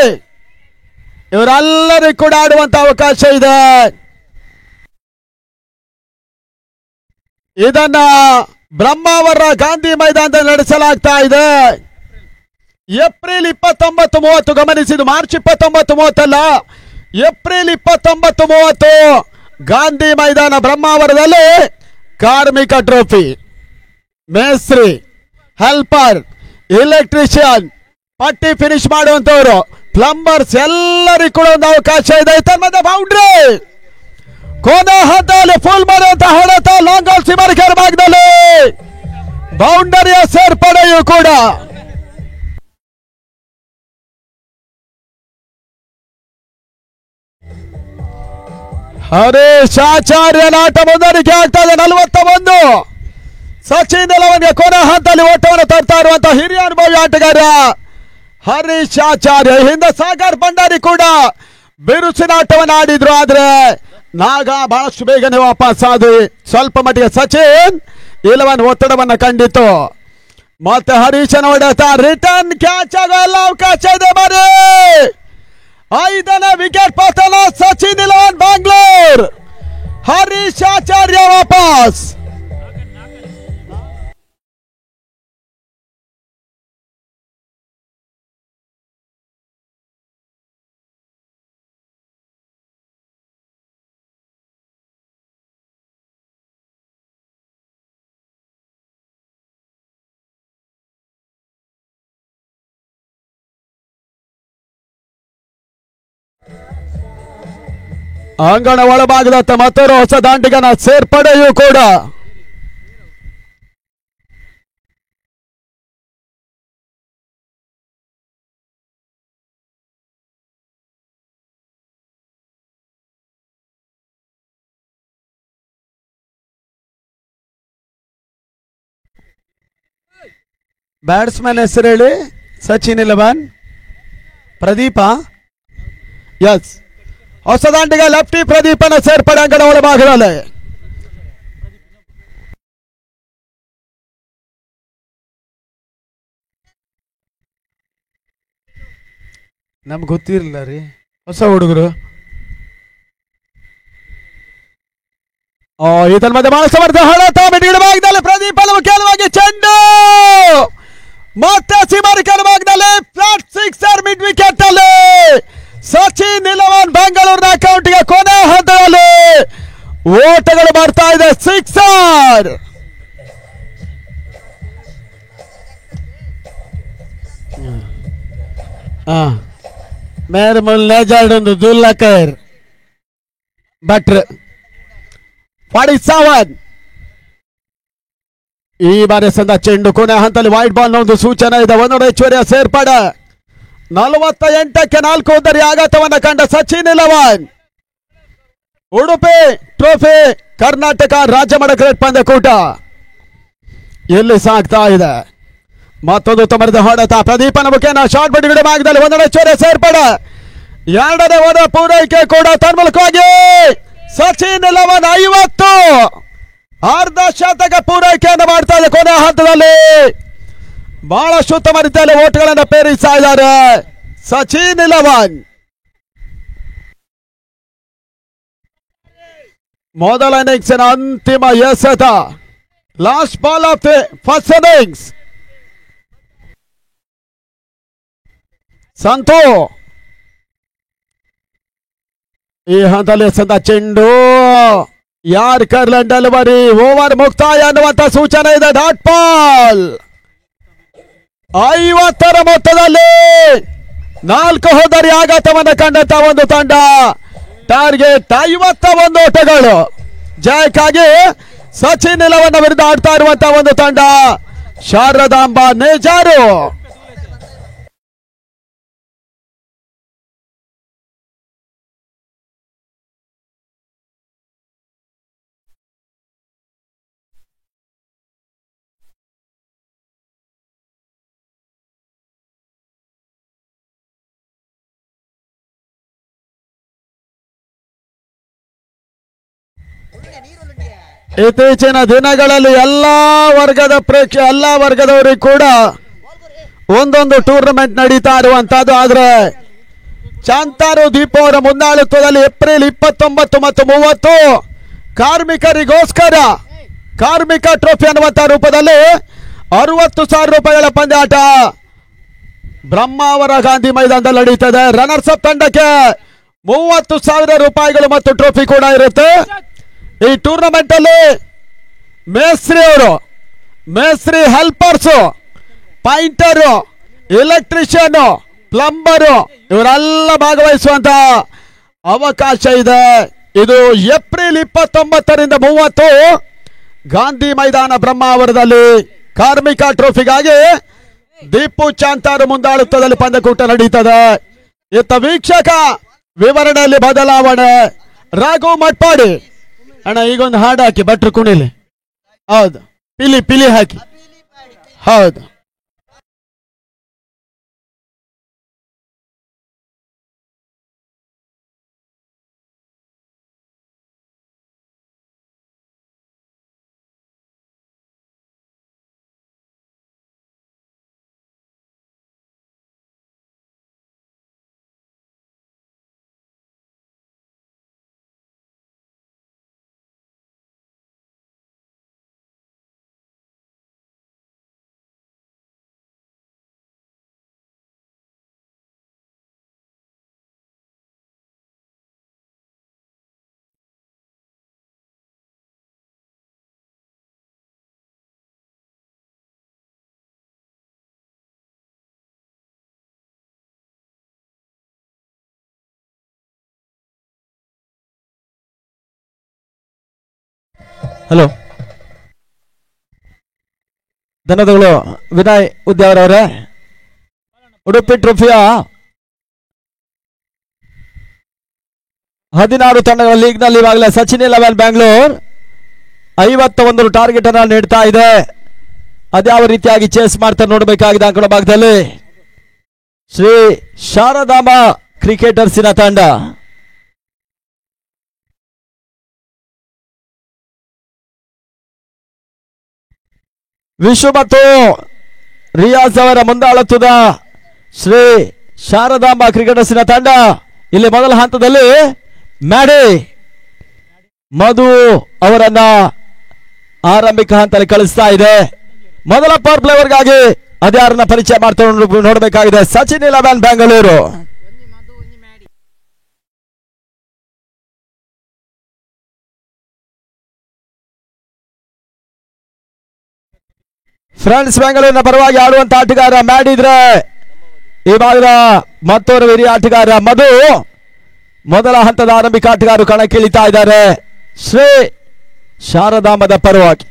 ಇವರೆಲ್ಲರಿಗೂ ಕೂಡ ಆಡುವಂತ ಅವಕಾಶ ಇದೆ. ಇದನ್ನ ಬ್ರಹ್ಮಾವರ ಗಾಂಧಿ ಮೈದಾನದಲ್ಲಿ ನಡೆಸಲಾಗ್ತಾ ಇದೆ. ಏಪ್ರಿಲ್ 29, 30 ಗಮನಿಸಿದ್ದು, ಮಾರ್ಚ್ 29, 30 ಅಲ್ಲ, ಏಪ್ರಿಲ್ 29, 30 ಗಾಂಧಿ ಮೈದಾನ ಬ್ರಹ್ಮಾವರದಲ್ಲಿ ಕಾರ್ಮಿಕ ಟ್ರೋಫಿ, ಮೇಸ್ತ್ರಿ, ಹೆಲ್ಪರ್, ಇಲೆಕ್ಟ್ರಿಷಿಯನ್, ಪಟ್ಟಿ ಫಿನಿಶ್ ಮಾಡುವಂತವರು, ಪ್ಲಂಬರ್ಸ್ ಎಲ್ಲರಿಗೂ ಕೂಡ ಒಂದು ಅವಕಾಶ ಇದೆ. ತನ್ಮಧ್ಯೆ ಬೌಂಡ್ರಿ ಕೋನ ಹಂತದಲ್ಲಿ ಫುಲ್ ಮಾಡುವಂತ ಹೊಡೆತ ಲಾಂಗ್ ಆಲ್ ಸಿಮರ್ಕರ್ ಭಾಗದಲ್ಲಿ ಬೌಂಡರಿಯ ಸೇರ್ಪಡೆಯೂ ಕೂಡ. ಹರೀಶ್ ಆಚಾರ್ಯನ ಆಟ ಮುಂದುವರಿಕೆ ಆಗ್ತಾ ಇದೆ. 41 ಸಚಿನ್ ಎಲವನ್ಗೆ ಕೊನೆ ಹಂತದಲ್ಲಿ ಓಟವನ್ನು ತರ್ತಾ ಇರುವಂತಹ ಹಿರಿಯ ಅನುಭವಿ ಆಟಗಾರ ಹರೀಶ್ ಆಚಾರ್ಯ. ಹಿಂದೆ ಸಾಗರ್ ಭಂಡಾರಿ ಕೂಡ ಬಿರುಸಿನ ಆಟವನ್ನು ಆಡಿದ್ರು, ಆದ್ರೆ ನಾಗ ಬಹಳಷ್ಟು ಬೇಗನೆ ವಾಪಸ್ ಆದಿ. ಸ್ವಲ್ಪ ಮಟ್ಟಿಗೆ ಸಚಿನ್ 11 ಒತ್ತಡವನ್ನು ಕಂಡಿತು. ಮತ್ತೆ ಹರೀಶನ ಹೊಡೆತ ರಿಟರ್ನ್ ಕ್ಯಾಚ್ ಆಗೋ ಎಲ್ಲ ಅವಕಾಶ ಇದೆ. ಬರೀ 5ನೇ ವಿಕೆಟ್ ಪತನ, ಸಚಿನ್ 11 ಬ್ಯಾಂಗ್ಳೂರ್, ಹರೀಶ್ ಆಚಾರ್ಯ ವಾಪಸ್. ಅಂಗಣ ಒಳಭಾಗದತ್ತ ಮತ್ತೊಂದು ಹೊಸ ದಾಂಡಿಗನ ಸೇರ್ಪಡೆಯೂ ಕೂಡ. ಬ್ಯಾಟ್ಸ್ಮನ್ ಹೆಸರು ಹೇಳಿ. ಸಚಿನ್ 11, ಪ್ರದೀಪ. ಎಸ್, ಹೊಸ ದಾಂಡಿಗ ಲೆಫ್ಟಿ ಪ್ರದೀಪನ ಸೇರ್ಪಡೆ ಅಂಗಡ ಒಳಭಾಗದಲ್ಲಿ. ನಮ್ಗೆ ಗೊತ್ತಿರಲಿಲ್ಲ ರೀ, ಹೊಸ ಹುಡುಗರು. ಇದರ ಮಧ್ಯೆ ಬಹಳ ಸಮರ್ಥ ಹೊಡೆತ ಮಿಡ್ಗಿಡ ಭಾಗದಲ್ಲಿ ಪ್ರದೀಪ ಮುಖ್ಯವಾಗಿ ಚೆಂಡು ಮತ್ತೆ ಸಿಮರಿಕರ ಭಾಗದಲ್ಲಿ ಫ್ಲಾಟ್ ಸಿಕ್ಸರ್ ಮಿಡ್ ವಿಕೆಟ್ ಅಲ್ಲಿ ಸಚಿನ್ 11 ಬೆಂಗಳೂರಿನ ಅಕೌಂಟ್ಗೆ ಕೊನೆ ಹಂತದಲ್ಲಿ ಓಟಗಳು ಬರ್ತಾ ಇದೆ. ಸಿಕ್ಸರ್. ಮೇರ್ಮುಲ್ ಲೆಜೆಂಡ್ ಒಂದು ದುಲ್ಲಕರ್ ಭಟ್ರ್ 47. ಈ ಬಾರಿ ಸಂದ ಚೆಂಡು ಕೊನೆ ಹಂತದಲ್ಲಿ ವೈಟ್ ಬಾಲ್ ಒಂದು ಸೂಚನೆ ಇದೆ. ಒಂದು ಹೆಚ್ಚುವರಿಯ ಸೇರ್ಪಡೆ. 48ಕ್ಕೆ 4 ಉದ್ದರಿ ಆಘಾತವನ್ನ ಕಂಡ ಸಚಿನ್ 11. ಉಡುಪಿ ಟ್ರೋಫಿ ಕರ್ನಾಟಕ ರಾಜ್ಯ ಮಟ್ಟ ಕ್ರಿಕೆಟ್ ಪಂದ್ಯಕೂಟ ಇಲ್ಲಿ ಸಾಗ್ತಾ ಇದೆ. ಮತ್ತೊಂದು ತಮರದ ಹೊಡೆತ ಪ್ರದೀಪನ ಮುಖೇನ ಶಾರ್ಟ್ ಬಿಡುಗಡೆ ಭಾಗದಲ್ಲಿ ಒಂದು ಹೆಚ್ಚುವರಿಯ ಸೇರ್ಪಡೆ. 2ನೇ ಓವರ್ ಪೂರೈಕೆ ಕೂಡ ತನ್ಮೂಲಕವಾಗಿ ಸಚಿನ್ 11 50 ಅರ್ಧ ಶತಕ ಪೂರೈಕೆಯನ್ನು ಮಾಡ್ತಾ ಇದೆ. ಕೊನೆ ಹಂತದಲ್ಲಿ ಬಹಳಷ್ಟು ಉತ್ತಮ ರೀತಿಯಲ್ಲಿ ಓಟ್ಗಳನ್ನು ಪೇರಿಸ್ತಾ ಇದ್ದಾರೆ ಸಚಿನ್ 11. ಮೊದಲ ಇನ್ನಿಂಗ್ಸಿನ ಅಂತಿಮ ಎಸೆತ, last ball of the first innings. Santhu ಈ ಹಂತದಲ್ಲಿ ಎಸೆದ ಚೆಂಡು ಯಾರ್ಕರ್ ಡೆಲಿವರಿ, ಓವರ್ ಮುಕ್ತಾಯ ಅನ್ನುವಂತ ಸೂಚನೆ ಇದೆ. ಡಾಟ್ ಬಾಲ್ 50ರ ಮೊತ್ತದಲ್ಲಿ 4 ಹೋದರಿ ಆಘಾತವನ್ನು ಕಂಡಂತ ಒಂದು ತಂಡ. ಟಾರ್ಗೆಟ್ 51 ಓಟಗಳು. ಜಯಕ್ಕಾಗಿ ಸಚಿನ್ 11 ವಿರುದ್ಧ ಆಡ್ತಾ ಇರುವಂತಹ ಒಂದು ತಂಡ. ಶಾರದಾಂಬ ನೇಜಾರು. ಇತ್ತೀಚಿನ ದಿನಗಳಲ್ಲಿ ಎಲ್ಲಾ ವರ್ಗದವರಿಗೆ ಕೂಡ ಒಂದೊಂದು ಟೂರ್ನಮೆಂಟ್ ನಡೀತಾ ಇರುವಂತಹದ್ದು. ಆದ್ರೆ ಚಾಂತಾರು ದೀಪ ಅವರ ಮುಂದಾಳತ್ವದಲ್ಲಿ ಏಪ್ರಿಲ್ 29 ಮತ್ತು 30 ಕಾರ್ಮಿಕರಿಗೋಸ್ಕರ ಕಾರ್ಮಿಕ ಟ್ರೋಫಿ ಅನ್ನುವಂತಹ ರೂಪದಲ್ಲಿ 60,000 ರೂಪಾಯಿಗಳ ಪಂದ್ಯಾಟ ಬ್ರಹ್ಮಾವರ ಗಾಂಧಿ ಮೈದಾನದಲ್ಲಿ ನಡೀತದೆ. ರನ್ನರ್ಸ್ ಅಪ್ ತಂಡಕ್ಕೆ 30,000 ರೂಪಾಯಿಗಳು ಮತ್ತು ಟ್ರೋಫಿ ಕೂಡ ಇರುತ್ತೆ. ಈ ಟೂರ್ನಮೆಂಟ್ ಅಲ್ಲಿ ಮೇಸ್ತ್ರಿ ಹೆಲ್ಪರ್ಸ್, ಪೈಂಟರು, ಎಲೆಕ್ಟ್ರಿಷಿಯನ್, ಪ್ಲಂಬರು ಇವರೆಲ್ಲ ಭಾಗವಹಿಸುವಂತ ಅವಕಾಶ ಇದೆ. ಇದು ಏಪ್ರಿಲ್ 29ರಿಂದ 30 ಗಾಂಧಿ ಮೈದಾನ ಬ್ರಹ್ಮಾವರದಲ್ಲಿ ಕಾರ್ಮಿಕ ಟ್ರೋಫಿಗಾಗಿ ದೀಪು ಚಾಂತಾರು ಮುಂದಾಳುತ್ವದಲ್ಲಿ ಪಂದ್ಯಕೂಟ ನಡೀತದೆ. ಇತ್ತ ವೀಕ್ಷಕ ವಿವರಣೆಯಲ್ಲಿ ಬದಲಾವಣೆ. ರಾಘು ಮಟ್ಪಾಡಿ ಅಣ್ಣ ಈಗೊಂದು ಹಾಡು ಹಾಕಿ ಭಟ್ರು ಕುಣಿಲಿ. ಹೌದು, ಪಿಲಿ ಹಾಕಿ. ಹೌದು, ಹಲೋ, ಧನ್ಯವಾದಗಳು ವಿನಯ್ ಉದ್ಯಾವರವರೇ. ಉಡುಪಿ ಟ್ರೋಫಿಯ 16 ತಂಡಗಳ ಲೀಗ್ ನಲ್ಲಿ ಇವಾಗಲೇ ಸಚಿನ್ 11 ಬ್ಯಾಂಗ್ಳೂರ್ 51 ಟಾರ್ಗೆಟ್ ಅನ್ನ ನೀಡ್ತಾ ಇದೆ. ಅದ್ಯಾವ ರೀತಿಯಾಗಿ ಚೇಸ್ ಮಾಡ್ತಾರೆ ನೋಡಬೇಕಾಗಿದೆ. ಅಂಕಣ ಭಾಗದಲ್ಲಿ ಶ್ರೀ ಶಾರದಾಂಬ ಕ್ರಿಕೆಟರ್ಸಿನ ತಂಡ ವಿಶ್ವ ಮತ್ತು ರಿಯಾಜ್ ಅವರ ಮುಂದಾಳತ್ವದ ಶ್ರೀ ಶಾರದಾಂಬ ಕ್ರಿಕೆಟರ್ಸಿನ ತಂಡ ಇಲ್ಲಿ ಮೊದಲ ಹಂತದಲ್ಲಿ ಮಧು ಅವರನ್ನ ಆರಂಭಿಕ ಹಂತದಲ್ಲಿ ಕಳಿಸ್ತಾ ಇದೆ. ಮೊದಲ ಪವರ್ ಪ್ಲೇವರ್ಗಾಗಿ ಅದ್ಯಾರನ್ನ ಪರಿಚಯ ಮಾಡ್ತಾ ನೋಡಬೇಕಾಗಿದೆ. ಸಚಿನ್ 11 ಬೆಂಗಳೂರು. ಫ್ರೆಂಡ್ಸ್ ಬೆಂಗಳೂರಿನ ಪರವಾಗಿ ಆಡುವಂತ ಆಟಗಾರ ಮ್ಯಾಡಿದ್ರೆ ಈ ಭಾಗದ ಮತ್ತೋರ್ವ ಹಿರಿಯ ಆಟಗಾರ ಮಧು ಮೊದಲ ಹಂತದ ಆರಂಭಿಕ ಆಟಗಾರರು ಕಣಕ್ಕಿಳಿತಾ ಇದ್ದಾರೆ ಶ್ರೀ ಶಾರದಾಂಬದ ಪರವಾಗಿ.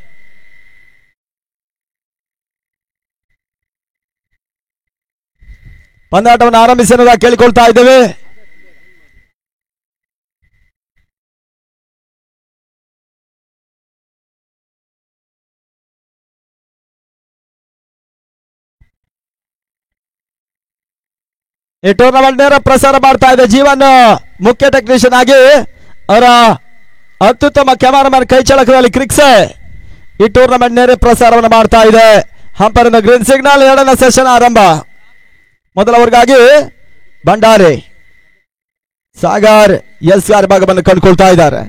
ಪಂದ್ಯಾಟವನ್ನು ಆರಂಭಿಸಿ ಅನ್ನೋದಾಗಿ ಕೇಳಿಕೊಳ್ತಾ ಇದ್ದೇವೆ. ಈ ಟೂರ್ನಮೆಂಟ್ ನೇರ ಪ್ರಸಾರ ಮಾಡ್ತಾ ಇದೆ ಜೀವನ್ ಮುಖ್ಯ ಟೆಕ್ನಿಷಿಯನ್ ಆಗಿ. ಅವರ ಅತ್ಯುತ್ತಮ ಕ್ಯಾಮರಾಮನ್ ಕೈ ಚಳಕದಲ್ಲಿ ಕ್ರಿಕ್ಸೆ ಈ ಟೂರ್ನಮೆಂಟ್ ನೇರ ಪ್ರಸಾರವನ್ನು ಮಾಡ್ತಾ ಇದೆ. ಹಂಪರಿನ ಗ್ರೀನ್ ಸಿಗ್ನಲ್. ಎರಡನೇ ಸೆಷನ್ ಆರಂಭ. ಮೊದಲವರೆಗಾಗಿ ಭಂಡಾರಿ ಸಾಗರ್ ಎಸ್ಆರ್ ಭಾಗವನ್ನು ಕಂಡುಕೊಳ್ತಾ ಇದ್ದಾರೆ.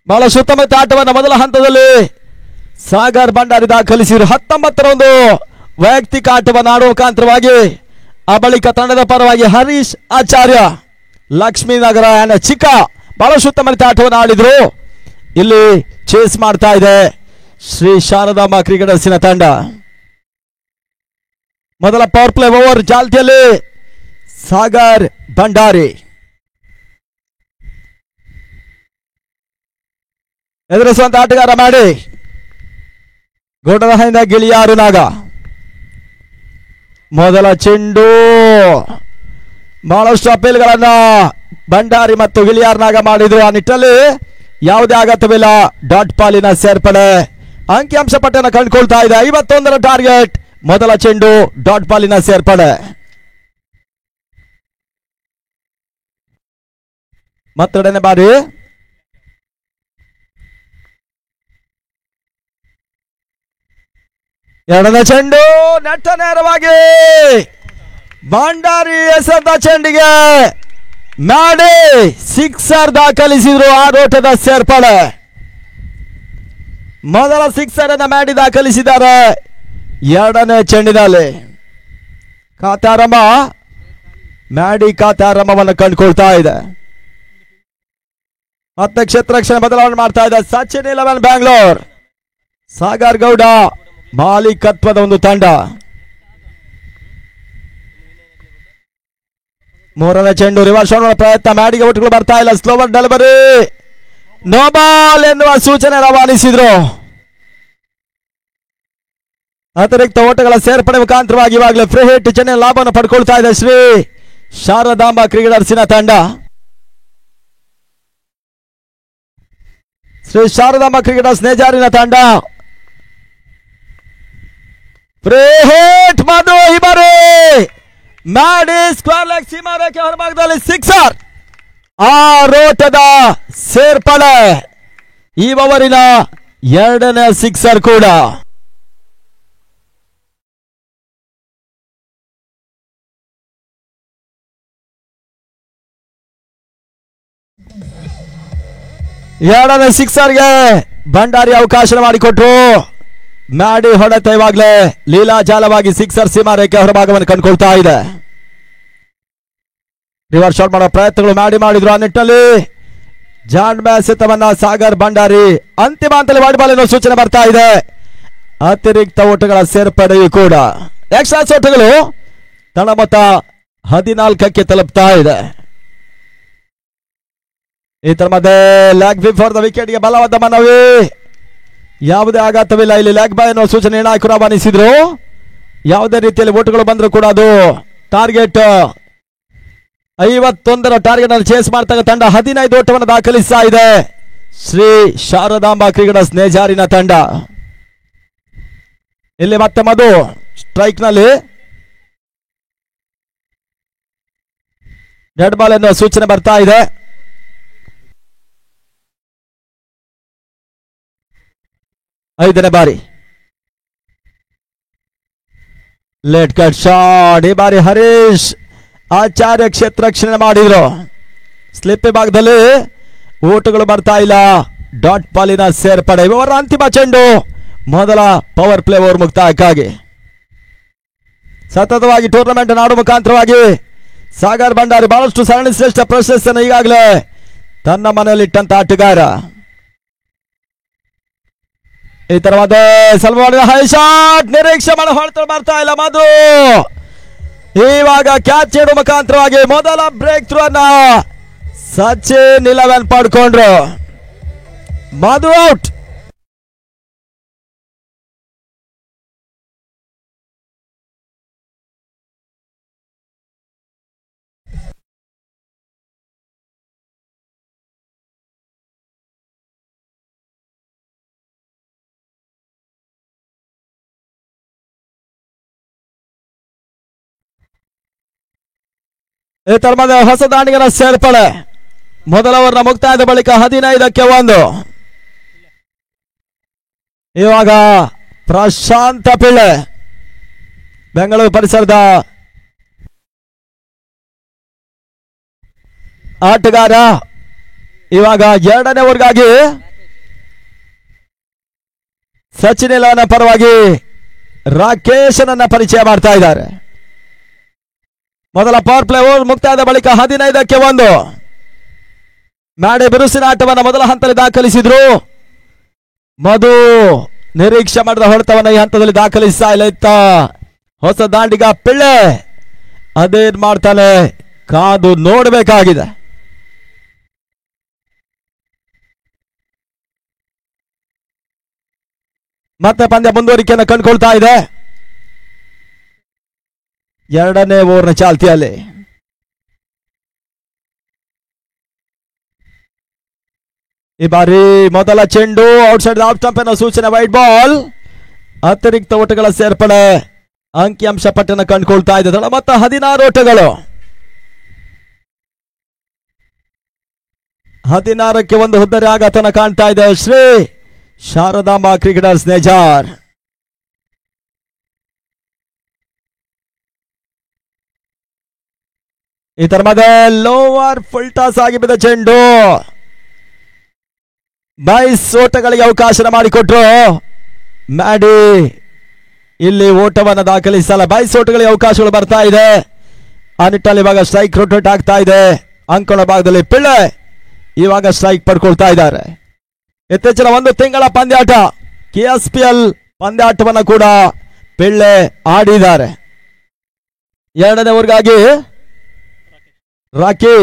ಬಹಳ ಸುತ್ತಮುತ್ತ ಆಟವನ್ನು ಮೊದಲ ಹಂತದಲ್ಲಿ ಸಾಗರ್ ಭಂಡಾರಿ ದಾಖಲಿಸಿರು. 19ರಂದು ವೈಯಕ್ತಿಕ ಆಟವನ್ನು ಆಡುವ ಮುಖಾಂತರವಾಗಿ ಆ ಬಳಿಕ ತಂಡದ ಪರವಾಗಿ ಹರೀಶ್ ಆಚಾರ್ಯ ಲಕ್ಷ್ಮೀನಗರ ಚಿಕ್ಕ ಬಹಳ ಸುತ್ತಮುತ್ತ ಆಟವನ್ನು ಆಡಿದ್ರು. ಇಲ್ಲಿ ಚೇಸ್ ಮಾಡ್ತಾ ಇದೆ ಶ್ರೀ ಶಾರದಾಂಬ ಕ್ರಿಕೆಟರ್ಸಿನ ತಂಡ. ಮೊದಲ ಪವರ್ ಪ್ಲೇ ಓವರ್ ಜಾಲ್ತಿಯಲ್ಲಿ ಸಾಗರ್ ಭಂಡಾರಿ ಎದುರಿಸುವಂತ ಆಟಗಾರ ಮಾಡಿ ಗೋಡದ ಹಿಂದ ಗಿಳಿಯಾರು ನಾಗ. ಮೊದಲ ಚೆಂಡು ಬಹಳಷ್ಟು ಅಪೀಲ್ಗಳನ್ನ ಭಂಡಾರಿ ಮತ್ತು ಗಿಳಿಯಾರ್ ನಾಗ ಮಾಡಿದ್ರು. ಆ ನಿಟ್ಟಲ್ಲಿ ಯಾವುದೇ ಅಗತ್ಯವಿಲ್ಲ. ಡಾಟ್ ಪಾಲಿನ ಸೇರ್ಪಡೆ ಅಂಕಿಅಂಶ ಪಟ್ಟಣ ಕಂಡುಕೊಳ್ತಾ ಇದೆ. 51 ಟಾರ್ಗೆಟ್. ಮೊದಲ ಚೆಂಡು ಡಾಟ್ ಪಾಲಿನ ಸೇರ್ಪಡೆ. ಮತ್ತೊಡನೆ ಬಾರಿ ಎರಡನೇ ಚೆಂಡು ನೆಟ್ಟ ನೇರವಾಗಿ ಭಂಡಾರಿ ಎಸೆದ ಚೆಂಡಿಗೆ ಮಾಡಿ ಸಿಕ್ಸರ್ ದಾಖಲಿಸಿದ್ರು. ಆರೋಟದ ಸೇರ್ಪಡೆ. ಮೊದಲ ಸಿಕ್ಸರ್ ಅನ್ನ ಮಾಡಿ ದಾಖಲಿಸಿದ್ದಾರೆ. ಎರಡನೇ ಚೆಂಡಿನಲ್ಲಿ ಖಾತಾರಮ್ಮ ಮ್ಯಾಡಿ ಖಾತಾರಮ್ಮವನ್ನು ಕಂಡುಕೊಳ್ತಾ ಇದೆ. ಮತ್ತೆ ಕ್ಷೇತ್ರರಕ್ಷಣೆ ಬದಲಾವಣೆ ಮಾಡ್ತಾ ಇದೆ ಸಚಿನ್ 11 ಬ್ಯಾಂಗ್ಳೂರ್. ಸಾಗರ್ ಗೌಡ ಮಾಲೀಕತ್ವದ ಒಂದು ತಂಡ. ಮೂರನೇ ಚೆಂಡು ರಿವರ್ಸ್ ಪ್ರಯತ್ನ ಮ್ಯಾಡಿಗೆ ಒಟ್ಟುಗಳು ಬರ್ತಾ ಇಲ್ಲ. ಸ್ಲೋವರ್ ಡೆಲಿವರಿ ನೋ ಬಾಲ್ ಎನ್ನುವ ಸೂಚನೆ ರವಾನಿಸಿದ್ರು. ಅತಿರಿಕ್ತ ಓಟಗಳ ಸೇರ್ಪಡೆ ಮುಖಾಂತರವಾಗಿ ಇವಾಗಲೇ ಫ್ರೀ ಹಿಟ್ ಚೆನ್ನೈ ಲಾಭವನ್ನು ಪಡ್ಕೊಳ್ತಾ ಇದೆ ಶ್ರೀ ಶಾರದಾಂಬಾ ಕ್ರಿಕೆಟರ್ಸಿನ ತಂಡ. ಶ್ರೀ ಶಾರದಾಂಬಾ ಕ್ರಿಕೆಟರ್ಸ್ ನೇಜಾರಿನ ತಂಡ. ಫ್ರೀ ಹಿಟ್ ಮಧು ಹಿಬರಿ ಮಾಡಿ ಸ್ಕ್ವೇರ್ ಲೆಗ್ ಸೀಮಾ ರೇಖೆ ಹೊರಭಾಗದಲ್ಲಿ ಸಿಕ್ಸರ್. ಆರೋಟದ ಸೇರ್ಪಡೆ. ಈ ಓವರಿನ ಎರಡನೇ ಸಿಕ್ಸರ್ ಕೂಡ. ಎರಡನೇ ಸಿಕ್ಸರ್ಗೆ ಭಂಡಾರಿ ಅವಕಾಶ ಮಾಡಿಕೊಟ್ರು. ಮ್ಯಾಡಿ ಹೊಡೆತ ಇವಾಗಲೇ ಲೀಲಾಜಾಲವಾಗಿ ಸಿಕ್ಸರ್ ಸೀಮಾ ರೇಖೆ ಹೊರಭಾಗವನ್ನು ಕಂಡುಕೊಳ್ತಾ ಇದೆ. ರಿವರ್ಸ್ ಶಾಟ್ ಮಾಡೋ ಪ್ರಯತ್ನಗಳು ಮಾಡಿದ್ರು. ಆ ನಿಟ್ಟಿನಲ್ಲಿ ಜಾನ್ ಮ್ಯಾಸೆತವನ್ನ ಸಾಗರ್ ಭಂಡಾರಿ ಅಂತಿಮ ಹಂತದಲ್ಲಿ ವಾಲಿಬಾಲ್ ಎನ್ನುವ ಸೂಚನೆ ಬರ್ತಾ ಇದೆ. ಅತಿರಿಕ್ತ ಓಟಗಳ ಸೇರ್ಪಡೆಯೂ ಕೂಡ ಎಕ್ಸ್ಟ್ರಾ ಓಟಗಳು ತನ್ನ ಮೊತ್ತ 14ಕ್ಕೆ ತಲುಪ್ತಾ ಇದೆ. ಇದರ ಮಧ್ಯೆ ಲೆಗ್ ಬೈ ಫಾರ್ ದ ವಿಕೆಟ್ಗೆ ಬಲವಾದ ಮನವಿ. ಯಾವುದೇ ಆಘಾತವಿಲ್ಲ. ಇಲ್ಲಿ ಲೆಗ್ ಬೈ ಎನ್ನುವ ಸೂಚನೆ ನಾಯಕರು ರವಾನಿಸಿದ್ರು. ಯಾವುದೇ ರೀತಿಯಲ್ಲಿ ಓಟುಗಳು ಬಂದರೂ ಕೂಡ ಅದು ಟಾರ್ಗೆಟ್ 51 ಟಾರ್ಗೆಟ್ ಅನ್ನು ಚೇಸ್ ಮಾಡ್ತಾ ತಂಡ 15 ಓಟವನ್ನು ದಾಖಲಿಸ್ತಾ ಇದೆ ಶ್ರೀ ಶಾರದಾಂಬಾ ಕ್ರಿಕೆಟರ್ಸ್ ನೇಜಾರಿನ ತಂಡ. ಇಲ್ಲಿ ಮತ್ತೆ ಮಧು ಸ್ಟ್ರೈಕ್ ನಲ್ಲಿ ಡೆಡ್ ಬಾಲ್ ಎನ್ನುವ ಸೂಚನೆ ಬರ್ತಾ ಇದೆ. ಐದನೇ ಬಾರಿ ಲೇಟ್ ಕಟ್ ಶಾಟ್. ಈ ಬಾರಿ ಹರೀಶ್ ಆಚಾರ್ಯ ಕ್ಷೇತ್ರ ರಕ್ಷಣೆ ಮಾಡಿದ್ರು. ಸ್ಲಿಪ್ ಭಾಗದಲ್ಲಿ ಓಟುಗಳು ಬರ್ತಾ ಇಲ್ಲ. ಡಾಟ್ ಪಾಲಿನ ಸೇರ್ಪಡೆ. ಇವರ ಅಂತಿಮ ಚೆಂಡು ಮೊದಲ ಪವರ್ ಪ್ಲೇ ಓವರ್ ಮುಕ್ತಾಯಕ್ಕಾಗಿ. ಸತತವಾಗಿ ಟೂರ್ನಮೆಂಟ್ ನಾಡು ಮುಖಾಂತರವಾಗಿ ಸಾಗರ್ ಭಂಡಾರಿ ಬಹಳಷ್ಟು ಸರಣಿ ಶ್ರೇಷ್ಠ ಪ್ರಶಸ್ತಿಯನ್ನು ಈಗಾಗಲೇ ತನ್ನ ಮನೆಯಲ್ಲಿಟ್ಟಂತ ಆಟಗಾರ. ಈ ತರವಾದ ಸಲ್ಮಾನ್ ಹೈ ಶಾಟ್ ನಿರೀಕ್ಷೆ ಮಾಡಿ ಹೊಡೆತ ಬರ್ತಾ ಇಲ್ಲ ಮಧು. ಇವಾಗ ಕ್ಯಾಚ್ ನೀಡುವ ಮುಖಾಂತರವಾಗಿ ಮೊದಲ ಬ್ರೇಕ್ ಥ್ರೂ ಅನ್ನ ಸಚಿನ್ 11 ಪಡ್ಕೊಂಡ್ರು. ಮಧು ಔಟ್. ಈ ತರಹದ ಹೊಸ ದಾಂಡಿಗರ ಸೇರ್ಪಡೆ. ಮೊದಲ ಓವರ್ನ ಮುಕ್ತಾಯದ ಬಳಿಕ 15ಕ್ಕೆ 1. ಇವಾಗ ಪ್ರಶಾಂತ ಪಿಳ್ಳೆ ಬೆಂಗಳೂರು ಪರಿಸರದ ಆಟಗಾರ ಇವಾಗ ಎರಡನೇ ಓವರ್ಗಾಗಿ ಸಚಿನ್ 11 ಪರವಾಗಿ ರಾಕೇಶನನ್ನ ಪರಿಚಯ ಮಾಡ್ತಾ ಇದ್ದಾರೆ. ಮೊದಲ ಪವರ್ ಪ್ಲೇ ಓವರ್ ಮುಕ್ತಾಯದ ಬಳಿಕ 15ಕ್ಕೆ 1. ಮ್ಯಾಡಿ ಬಿರುಸಿನ ಆಟವನ್ನು ಮೊದಲ ಹಂತದಲ್ಲಿ ದಾಖಲಿಸಿದ್ರು. ಮಧು ನಿರೀಕ್ಷೆ ಮಾಡಿದ ಹೊಡೆತವನ್ನು ಈ ಹಂತದಲ್ಲಿ ದಾಖಲಿಸ್ತಾ ಇಲ್ಲ. ಇತ್ತ ಹೊಸ ದಾಂಡಿಗ ಪಿಳ್ಳೆ ಅದೇನ್ ಮಾಡ್ತಾನೆ ಕಾದು ನೋಡಬೇಕಾಗಿದೆ. ಮತ್ತೆ ಪಂದ್ಯ ಮುಂದುವರಿಕೆಯನ್ನು ಕಂಡುಕೊಳ್ತಾ ಇದೆ. ಎರಡನೇ ಓವರ್ನ ಚಾಲ್ತಿಯಲ್ಲಿ ಈ ಬಾರಿ ಮೊದಲ ಚೆಂಡು ಔಟ್ಸೈಡ್ ಆಫ್ ಸ್ಟಂಪ್ ಎನ್ನುವ ಸೂಚನೆ, ವೈಡ್ ಬಾಲ್. ಅತಿರಿಕ್ತ ಓಟಗಳ ಸೇರ್ಪಡೆ ಅಂಕಿಅಂಶ ಪಟ್ಟಿಯನ್ನು ಕಂಡುಕೊಳ್ತಾ ಇದೆ. ದಳ ಮೊತ್ತ 16 ಓಟಗಳು. 16ಕ್ಕೆ ಒಂದು ಹುದ್ದರಿ ಆಘಾತನ ಕಾಣ್ತಾ ಇದೆ ಶ್ರೀ ಶಾರದಾಂಬಾ ಕ್ರಿಕೆಟರ್ಸ್ ನೇಜಾರ್. ಇದರ ಮಧ್ಯೆ ಲೋವರ್ ಫುಲ್ ಟಾಸ್ ಆಗಿ ಬಿದ್ದ ಚೆಂಡು 22 ಓಟಗಳಿಗೆ ಅವಕಾಶ ಮಾಡಿಕೊಟ್ರು ಮ್ಯಾಡಿ. ಇಲ್ಲಿ ಓಟವನ್ನು ದಾಖಲಿಸಲ್ಲ. 22 ಓಟಗಳಿಗೆ ಅವಕಾಶಗಳು ಬರ್ತಾ ಇದೆ. ಆ ನಿಟ್ಟಲ್ಲಿ ಇವಾಗ ಸ್ಟ್ರೈಕ್ ರೊಟೇಟ್ ಆಗ್ತಾ ಇದೆ. ಅಂಕಣ ಭಾಗದಲ್ಲಿ ಪಿಳ್ಳೆ ಇವಾಗ ಸ್ಟ್ರೈಕ್ ಪಡ್ಕೊಳ್ತಾ ಇದ್ದಾರೆ. ಇತ್ತೀಚಿನ ಒಂದು ತಿಂಗಳ ಪಂದ್ಯಾಟ KSPL ಪಂದ್ಯಾಟವನ್ನು ಕೂಡ ಪಿಳ್ಳೆ ಆಡಿದ್ದಾರೆ. ಎರಡನೇ ಓವರ್ಗಾಗಿ ರಾಕಿ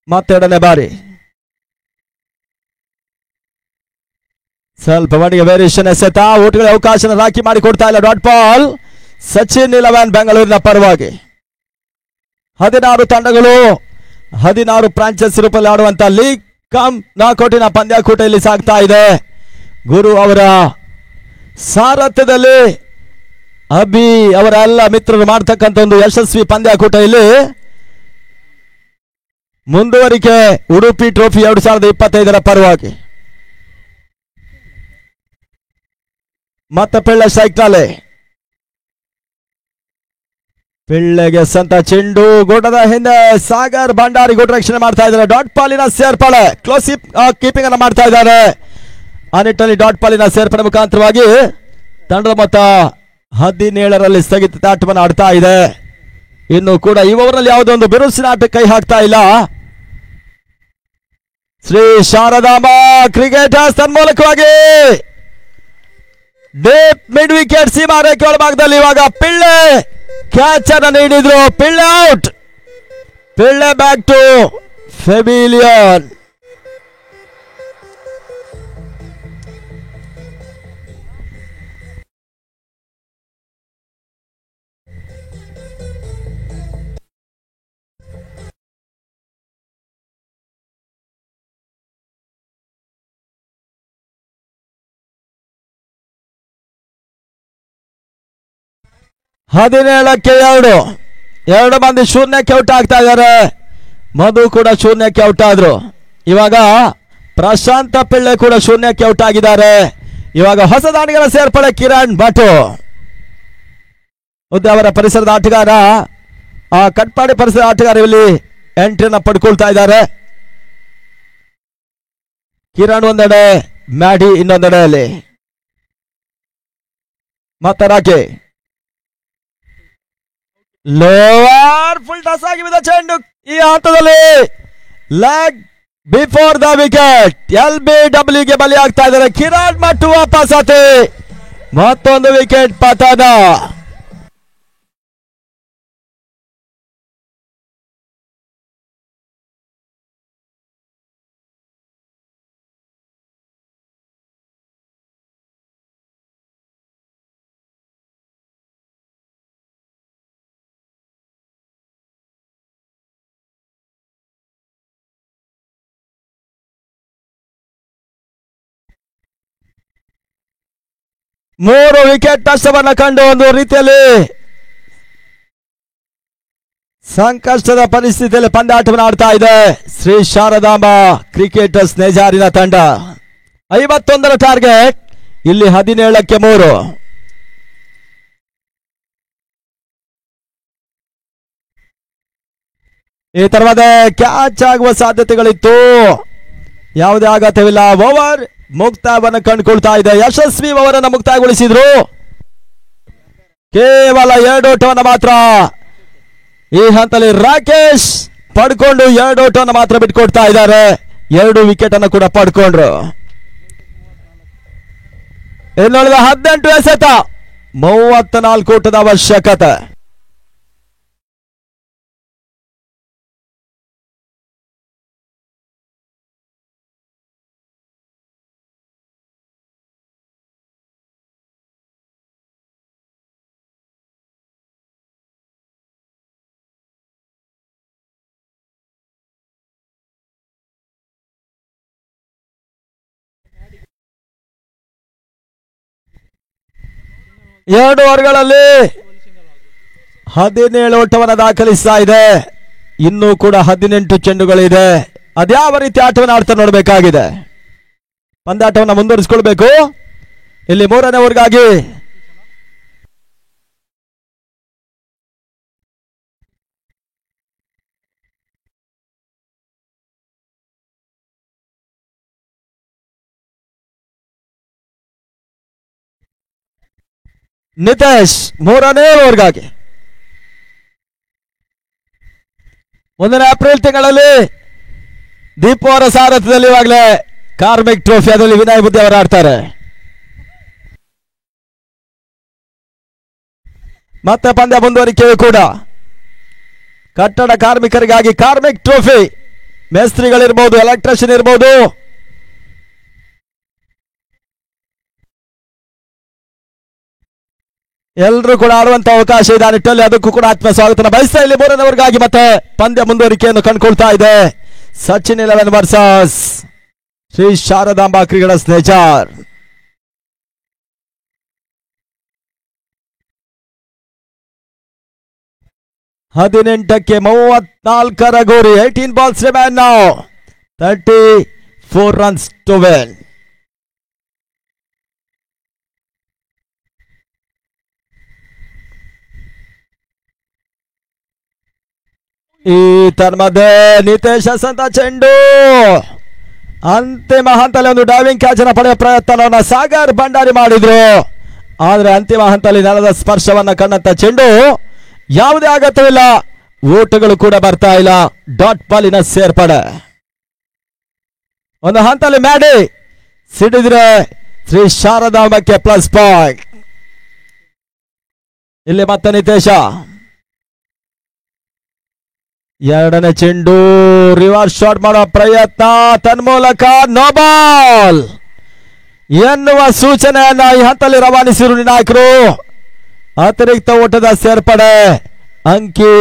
ಮತ್ತೆರಡನೇ ಬಾರಿ ಸ್ವಲ್ಪ ಮಟ್ಟಿಗೆ ವೇರಿಯೇಷನ್ ಎಸೆತ. ಓಟುಗಳ ಅವಕಾಶ ರಾಕಿ ಮಾಡಿಕೊಡ್ತಾ ಇಲ್ಲ. Dot ball. ಸಚಿನ್ 11 ಬೆಂಗಳೂರಿನ ಪರವಾಗಿ. 16 ತಂಡಗಳು 16 ಫ್ರಾಂಚೈಸಿ ರೂಪದಲ್ಲಿ ಆಡುವಂತ ಲೀಗ್ ಕಮ್ ನಾಕೌಟಿನ ಪಂದ್ಯಾಕೂಟ ಇಲ್ಲಿ ಸಾಗ್ತಾ ಇದೆ. ಗುರು ಅವರ ಸಾರಥ್ಯದಲ್ಲಿ ಅಭಿ ಅವರ ಎಲ್ಲ ಮಿತ್ರರು ಮಾಡ್ತಕ್ಕಂಥ ಒಂದು ಯಶಸ್ವಿ ಪಂದ್ಯಾಕೂಟ ಇಲ್ಲಿ ಮುಂದುವರಿಕೆ. ಉಡುಪಿ ಟ್ರೋಫಿ 2025 ಪರವಾಗಿ ಮತ್ತೆ ಪಿಳ್ಳೆ ಸ್ಟ್ರೈಕ್ ನಲ್ಲಿ. ಪಿಳ್ಳೆಗೆ ಸಂತ ಚೆಂಡು ಗೋಟದ ಹಿಂದೆ ಸಾಗರ್ ಭಂಡಾರಿ ಗೋಟ ರಕ್ಷಣೆ ಮಾಡ್ತಾ ಇದ್ದಾರೆ. ಡಾಟ್ ಪಾಲಿನ ಸೇರ್ಪಡೆ ಕ್ಲೋಸ್ ಕೀಪಿಂಗ್ ಅನ್ನು ಮಾಡ್ತಾ ಇದ್ದಾರೆ. ಆ ನಿಟ್ಟಿನಲ್ಲಿ ಡಾಟ್ ಪಾಲಿನ ಸೇರ್ಪಡೆ ಮುಖಾಂತರವಾಗಿ ತಂಡದ ಮೊತ್ತ 17ರಲ್ಲಿ ಸ್ಥಗಿತಾಟವನ್ನು ಆಡ್ತಾ ಇದೆ. ಇನ್ನು ಕೂಡ ಈ ಓವರ್ನಲ್ಲಿ ಯಾವುದೋ ಒಂದು ಬಿರುಸಿನ ಆಟ ಕೈ ಹಾಕ್ತಾ ಇಲ್ಲ ಶ್ರೀ ಶಾರದಾಂಬಾ ಕ್ರಿಕೆಟರ್ಸ್. ತನ್ಮೂಲಕವಾಗಿ ಡೀಪ್ ಮಿಡ್ ವಿಕೆಟ್ ಸೀಮಾ ರೇಖೆ ಒಳಭಾಗದಲ್ಲಿ ಇವಾಗ ಪಿಳ್ಳೆ ಕ್ಯಾಚ್ ಅನ್ನು ನೀಡಿದ್ರು. Pillai out. Pillai back to pavilion. ಹದಿನೇಳಕ್ಕೆ 2 ಮಂದಿ ಶೂನ್ಯಕ್ಕೆ ಔಟ್ ಆಗ್ತಾ ಇದ್ದಾರೆ. ಮಧು ಕೂಡ ಶೂನ್ಯಕ್ಕೆ ಔಟ್ ಆದ್ರು. ಇವಾಗ ಪ್ರಶಾಂತ ಪಿಳ್ಳೆ ಕೂಡ ಶೂನ್ಯಕ್ಕೆ ಔಟ್ ಆಗಿದ್ದಾರೆ. ಇವಾಗ ಹೊಸ ದಾನಿಗಳ ಸೇರ್ಪಡೆ ಕಿರಣ್ ಭಟ್ ಅವರ ಪರಿಸರದ ಆಟಗಾರ, ಆ ಕಟ್ಪಾಡಿ ಪರಿಸರದ ಆಟಗಾರ ಇಲ್ಲಿ ಎಂಟ್ರಿಯನ್ನು ಪಡ್ಕೊಳ್ತಾ ಇದ್ದಾರೆ. ಕಿರಣ್ ಒಂದೆಡೆ, ಮ್ಯಾಡಿ ಇನ್ನೊಂದೆಡೆಯಲ್ಲಿ. ಮತ್ತೆ ರಾಕಿ ಲೋವರ್ ಫುಲ್ ಟಾಸ್ ಆಗಿ ಬಿದ್ದ ಚೆಂಡು ಈ ಹಂತದಲ್ಲಿ leg before the wicket. LBW ಗೆ ಬಲಿ ಆಗ್ತಾ ಇದ್ದಾರೆ. ಕಿರಣ್ ಭಟ್ ವಾಪಸಾತಿ. ಮತ್ತೊಂದು ವಿಕೆಟ್ ಪತನ. ಮೂರು ವಿಕೆಟ್ ನಷ್ಟವನ್ನು ಕಂಡು ಒಂದು ರೀತಿಯಲ್ಲಿ ಸಂಕಷ್ಟದ ಪರಿಸ್ಥಿತಿಯಲ್ಲಿ ಪಂದ್ಯಾಟವನ್ನು ಆಡ್ತಾ ಇದೆ ಶ್ರೀ ಶಾರದಾಂಬಾ ಕ್ರಿಕೆಟರ್ಸ್ ನೇಜಾರಿನ ತಂಡ. 51ರ ಟಾರ್ಗೆಟ್, ಇಲ್ಲಿ 17ಕ್ಕೆ 3. ಈ ತರವಾದ ಕ್ಯಾಚ್ ಆಗುವ ಸಾಧ್ಯತೆಗಳಿತ್ತು. ಯಾವುದೇ ಆಘಾತವಿಲ್ಲ. ಓವರ್ ಮುಕ್ತಾಯವನ್ನು ಕಂಡುಕೊಳ್ತಾ ಇದೆ. ಯಶಸ್ವಿ ಓವರ್ ಅನ್ನು ಮುಕ್ತಾಯಗೊಳಿಸಿದ್ರು. ಕೇವಲ 2 ಓಟವನ್ನು ಮಾತ್ರ ಈ ಹಂತದಲ್ಲಿ ರಾಕೇಶ್ ಪಡ್ಕೊಂಡು 2 ಓಟವನ್ನು ಮಾತ್ರ ಬಿಟ್ಕೊಡ್ತಾ ಇದ್ದಾರೆ. 2 ವಿಕೆಟ್ ಅನ್ನು ಕೂಡ ಪಡ್ಕೊಂಡ್ರು. ಇನ್ನುಳಿದ 18 ಎಸೆತ, 34 ಓಟದ ಅವಶ್ಯಕತೆ. 2 ಓವರ್ಗಳಲ್ಲಿ 17 ಓಟವನ್ನು ದಾಖಲಿಸ್ತಾ ಇದೆ. ಇನ್ನೂ ಕೂಡ 18 ಚೆಂಡುಗಳಿದೆ. ಅದ್ಯಾವ ರೀತಿ ಆಟವನ್ನು ಆಡ್ತಾ ನೋಡಬೇಕಾಗಿದೆ. ಪಂದ್ಯಾಟವನ್ನು ಮುಂದುವರಿಸಿಕೊಳ್ಬೇಕು. ಇಲ್ಲಿ 3ನೇ ಓವರ್ಗಾಗಿ ನಿತೇಶ್ 3ನೇ ಓವರ್ಗಾಗಿ. 1ನೇ ಏಪ್ರಿಲ್ ತಿಂಗಳಲ್ಲಿ ದೀಪು ಅವರ ಸಾರಥ್ಯದಲ್ಲಿ ಇವಾಗಲೇ ಕಾರ್ಮಿಕ್ ಟ್ರೋಫಿ ಅದರಲ್ಲಿ ವಿನಯ್ ಬುದ್ಧಿ ಅವರು ಆಡ್ತಾರೆ. ಮತ್ತೆ ಪಂದ್ಯ ಮುಂದುವರಿಕೆಯೂ ಕೂಡ ಕಟ್ಟಡ ಕಾರ್ಮಿಕರಿಗಾಗಿ ಕಾರ್ಮಿಕ್ ಟ್ರೋಫಿ. ಮೇಸ್ತ್ರಿಗಳಿರ್ಬೋದು, ಎಲೆಕ್ಟ್ರಿಷಿಯನ್ ಇರ್ಬೋದು, ಎಲ್ಲರೂ ಕೂಡ ಆಡುವಂತ ಅವಕಾಶ ಇದೆ. ಆ ನಿಟ್ಟಲ್ಲಿ ಅದಕ್ಕೂ ಕೂಡ ಆತ್ಮ ಸ್ವಾಗತ ಬಯಸ್ತಾ ಇಲ್ಲಿ 3ನೇ ಓವರ್ಗಾಗಿ ಮತ್ತೆ ಪಂದ್ಯ ಮುಂದುವರಿಕೆಯನ್ನು ಕಂಡುಕೊಳ್ತಾ ಇದೆ. ಸಚಿನ್ 11 ವರ್ಸಸ್ ಶ್ರೀ ಶಾರದಾಂಬಾ ಕ್ರಿಕೆಟ್ ಸ್ನೇಜಾರ್. ಹದಿನೆಂಟಕ್ಕೆ 34 ಗೋರಿ. 18 balls remain now. 34 runs to win. ಈ ತನ್ಮಧ್ಯೆ ನಿತೇಶ್ ಹಸಂತ ಚೆಂಡು ಅಂತಿಮ ಹಂತದಲ್ಲಿ ಒಂದು ಡೈವಿಂಗ್ ಕ್ಯಾಚ್ ಅನ್ನು ಪಡೆಯುವ ಪ್ರಯತ್ನವನ್ನು ಸಾಗರ್ ಭಂಡಾರಿ ಮಾಡಿದ್ರು. ಆದರೆ ಅಂತಿಮ ಹಂತದಲ್ಲಿ ನೆಲದ ಸ್ಪರ್ಶವನ್ನ ಕಂಡಂತ ಚೆಂಡು ಯಾವುದೇ ಅಗತ್ಯವಿಲ್ಲ. ಓಟುಗಳು ಕೂಡ ಬರ್ತಾ ಇಲ್ಲ. ಡಾಟ್ ಬಾಲಿನ ಸೇರ್ಪಡೆ. ಒಂದು ಹಂತದಲ್ಲಿ ಮ್ಯಾಡಿ ಸಿಡಿದ್ರೆ ಶ್ರೀ ಶಾರದಾಂಬಕ್ಕೆ ಪ್ಲಸ್ ಪಾಯಿಂಟ್. ಇಲ್ಲಿ ಮತ್ತೆ ನಿತೇಶ 2ನೇ ಚೆಂಡು ರಿವರ್ಸ್ ಶಾಟ್ ಮಾಡೋ ಪ್ರಯತ್ನ, ತನ್ಮೂಲಕ ನೋ ಬಾಲ್ ಎನ್ನುವ ಸೂಚನೆಯನ್ನ ಈ ಹಂತದಲ್ಲಿ ರವಾನಿಸಿರು ನಾಯಕರು. ಅತಿರಿಕ್ತ ಓಟದ ಸೇರ್ಪಡೆ ಅಂಕಿ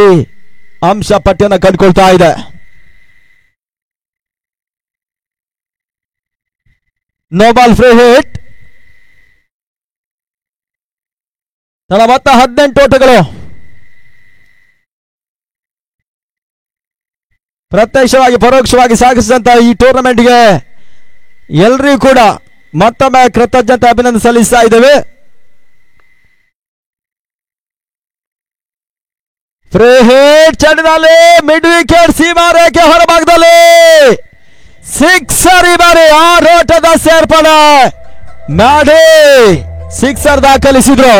ಅಂಶ ಪಟ್ಟಿಯನ್ನು ಕಂಡುಕೊಳ್ತಾ ಇದೆ. No ball free hit. ತನ್ನ ಮೊತ್ತ 18 ಓಟಗಳು. ಪ್ರತ್ಯಕ್ಷವಾಗಿ ಪರೋಕ್ಷವಾಗಿ ಸಾಗಿಸಿದಂತ ಈ ಟೂರ್ನಮೆಂಟ್ಗೆ ಎಲ್ರಿಗೂ ಕೂಡ ಮತ್ತೊಮ್ಮೆ ಕೃತಜ್ಞತೆ ಅಭಿನಂದನೆ ಸಲ್ಲಿಸ್ತಾ ಇದ್ದೇವೆ. ಫ್ರೀ ಹಿಟ್ ಚೆಂಡಿನಲ್ಲಿ ಮಿಡ್ ವಿಕೆಟ್ ಸೀಮಾ ರೇಖೆ ಹೊರಭಾಗದಲ್ಲಿ ಸಿಕ್ಸರ್. ಈ ಬಾರಿ 6 ಓಟದ ಸೇರ್ಪಡೆ ಮಾಡಿ ಸಿಕ್ಸರ್ ದಾಖಲಿಸಿದ್ರು.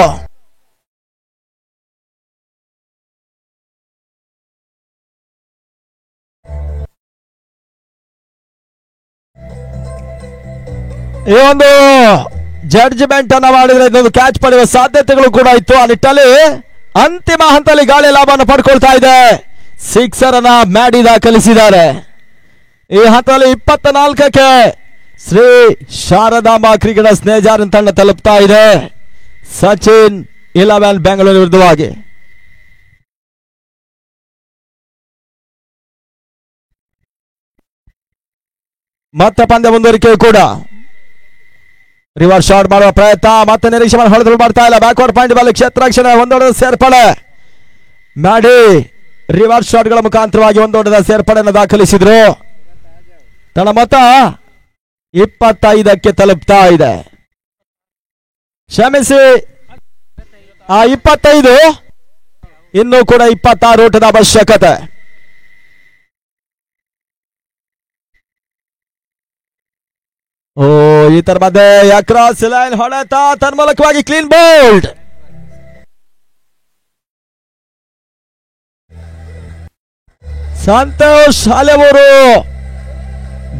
ಈ ಒಂದು ಜಡ್ಜ್ಮೆಂಟ್ ಅನ್ನ ಮಾಡಿದ್ರೆ ಇದೊಂದು ಕ್ಯಾಚ್ ಪಡೆಯುವ ಸಾಧ್ಯತೆಗಳು ಕೂಡ ಇತ್ತು. ಆ ನಿಟ್ಟಲ್ಲಿ ಅಂತಿಮ ಹಂತದಲ್ಲಿ ಗಾಳಿ ಲಾಭವನ್ನು ಪಡ್ಕೊಳ್ತಾ ಇದೆ. ಸಿಕ್ಸರ್ ಅನ್ನ ಮ್ಯಾಡಿ ದಾಖಲಿಸಿದ್ದಾರೆ. ಈ ಹಂತದಲ್ಲಿ 24ಕ್ಕೆ ಶ್ರೀ ಶಾರದಾಂಬಾ ಕ್ರಿಕೆಟ್ ಸ್ನೇಜಾರ್ ತಂಡ ತಲುಪ್ತಾ ಇದೆ. ಸಚಿನ್ 11 ಬೆಂಗಳೂರು ವಿರುದ್ಧವಾಗಿ. ಮತ್ತೆ ಪಂದ್ಯ ಮುಂದುವರಿಕೆಯೂ ಕೂಡ ರಿವರ್ಸ್ ಶಾಟ್ ಮಾಡುವ ಪ್ರಯತ್ನ, ಮತ್ತೆ ನಿರೀಕ್ಷೆ ಹೊಡೆದು ಮಾಡ್ತಾ ಇಲ್ಲ. ಬ್ಯಾಕ್ವರ್ಡ್ ಪಾಯಿಂಟ್ ಬಾಲ್ ಕ್ಷೇತ್ರಕ್ಷಣ ಒಂದೊಂದು ಸೇರ್ಪಡೆ ಮಾಡಿ ರಿವರ್ಸ್ ಶಾಟ್ಗಳ ಮುಖಾಂತರವಾಗಿ ಒಂದೊಂದು ಸೇರ್ಪಡೆಯನ್ನು ದಾಖಲಿಸಿದ್ರು. ತನ್ನ ಮೊತ್ತ 25ಕ್ಕೆ ತಲುಪ್ತಾ ಇದೆ. ಕ್ಷಮಿಸಿ, ಆ 25 ಇನ್ನೂ ಕೂಡ 26 ಓಟದ ಅವಶ್ಯಕತೆ. ಈ ತರ ಮಧ್ಯೆ ಅಕ್ರಾಸ್ ಲೈನ್ ಹೊಡೆತ ತನ್ಮೂಲಕವಾಗಿ ಕ್ಲೀನ್ ಬೋಲ್ಡ್. ಸಂತೋಷ್ ಅಲೆಮೂರು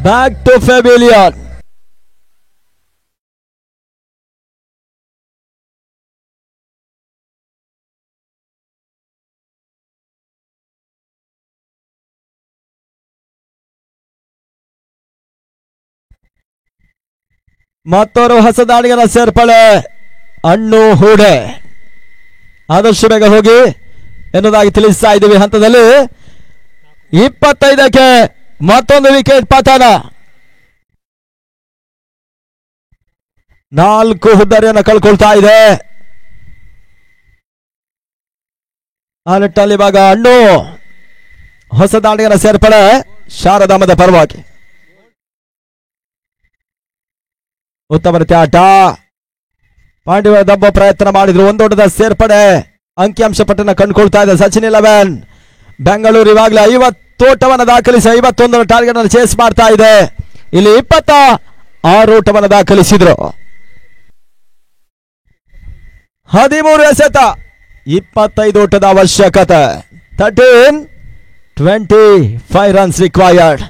ಬ್ಯಾಕ್ ಟು ಫೆಬಿಲಿಯನ್. ಮತ್ತವರು ಹೊಸ ದಾಳಿಗರ ಸೇರ್ಪಡೆ ಅಣ್ಣು ಹೂಡೆ. ಆದಷ್ಟು ಬೇಗ ಹೋಗಿ ಎನ್ನುವುದಾಗಿ ತಿಳಿಸ್ತಾ ಇದ್ದೀವಿ. ಹಂತದಲ್ಲಿ 25ಕ್ಕೆ ಮತ್ತೊಂದು ವಿಕೆಟ್ ಪತನ. 4 ಹುದ್ದರಿಯನ್ನು ಕಳ್ಕೊಳ್ತಾ ಇದೆ. ಆ ನಿಟ್ಟಲ್ಲಿ ಇವಾಗ ಹಣ್ಣು ಹೊಸ ದಾಂಡಿಗರ ಸೇರ್ಪಡೆ ಶಾರದಾಂಬದ ಪರವಾಗಿ. ಉತ್ತಮ ರೀತಿಯ ಆಟ. ಪಾಂಡಿವ ದಬ್ಬ ಪ್ರಯತ್ನ ಮಾಡಿದ್ರು. ಒಂದೊಡ್ಡದ ಸೇರ್ಪಡೆ ಅಂಕಿಅಂಶ ಪಟ್ಟಣ ಕಂಡುಕೊಳ್ತಾ ಇದೆ ಸಚಿನ್ 11. ಬೆಂಗಳೂರು ಇವಾಗಲೇ 50 ಓಟವನ್ನು ದಾಖಲಿಸಿ 51 ಟಾರ್ಗೆಟ್ ಅನ್ನು ಚೇಸ್ ಮಾಡ್ತಾ ಇದೆ. ಇಲ್ಲಿ 26 ಓಟವನ್ನು ದಾಖಲಿಸಿದ್ರು. 13 ಎಸೆತ, 25 ಓಟದ ಅವಶ್ಯಕತೆ. 13-25 ರನ್ಸ್ ರಿಕ್ವೈರ್ಡ್.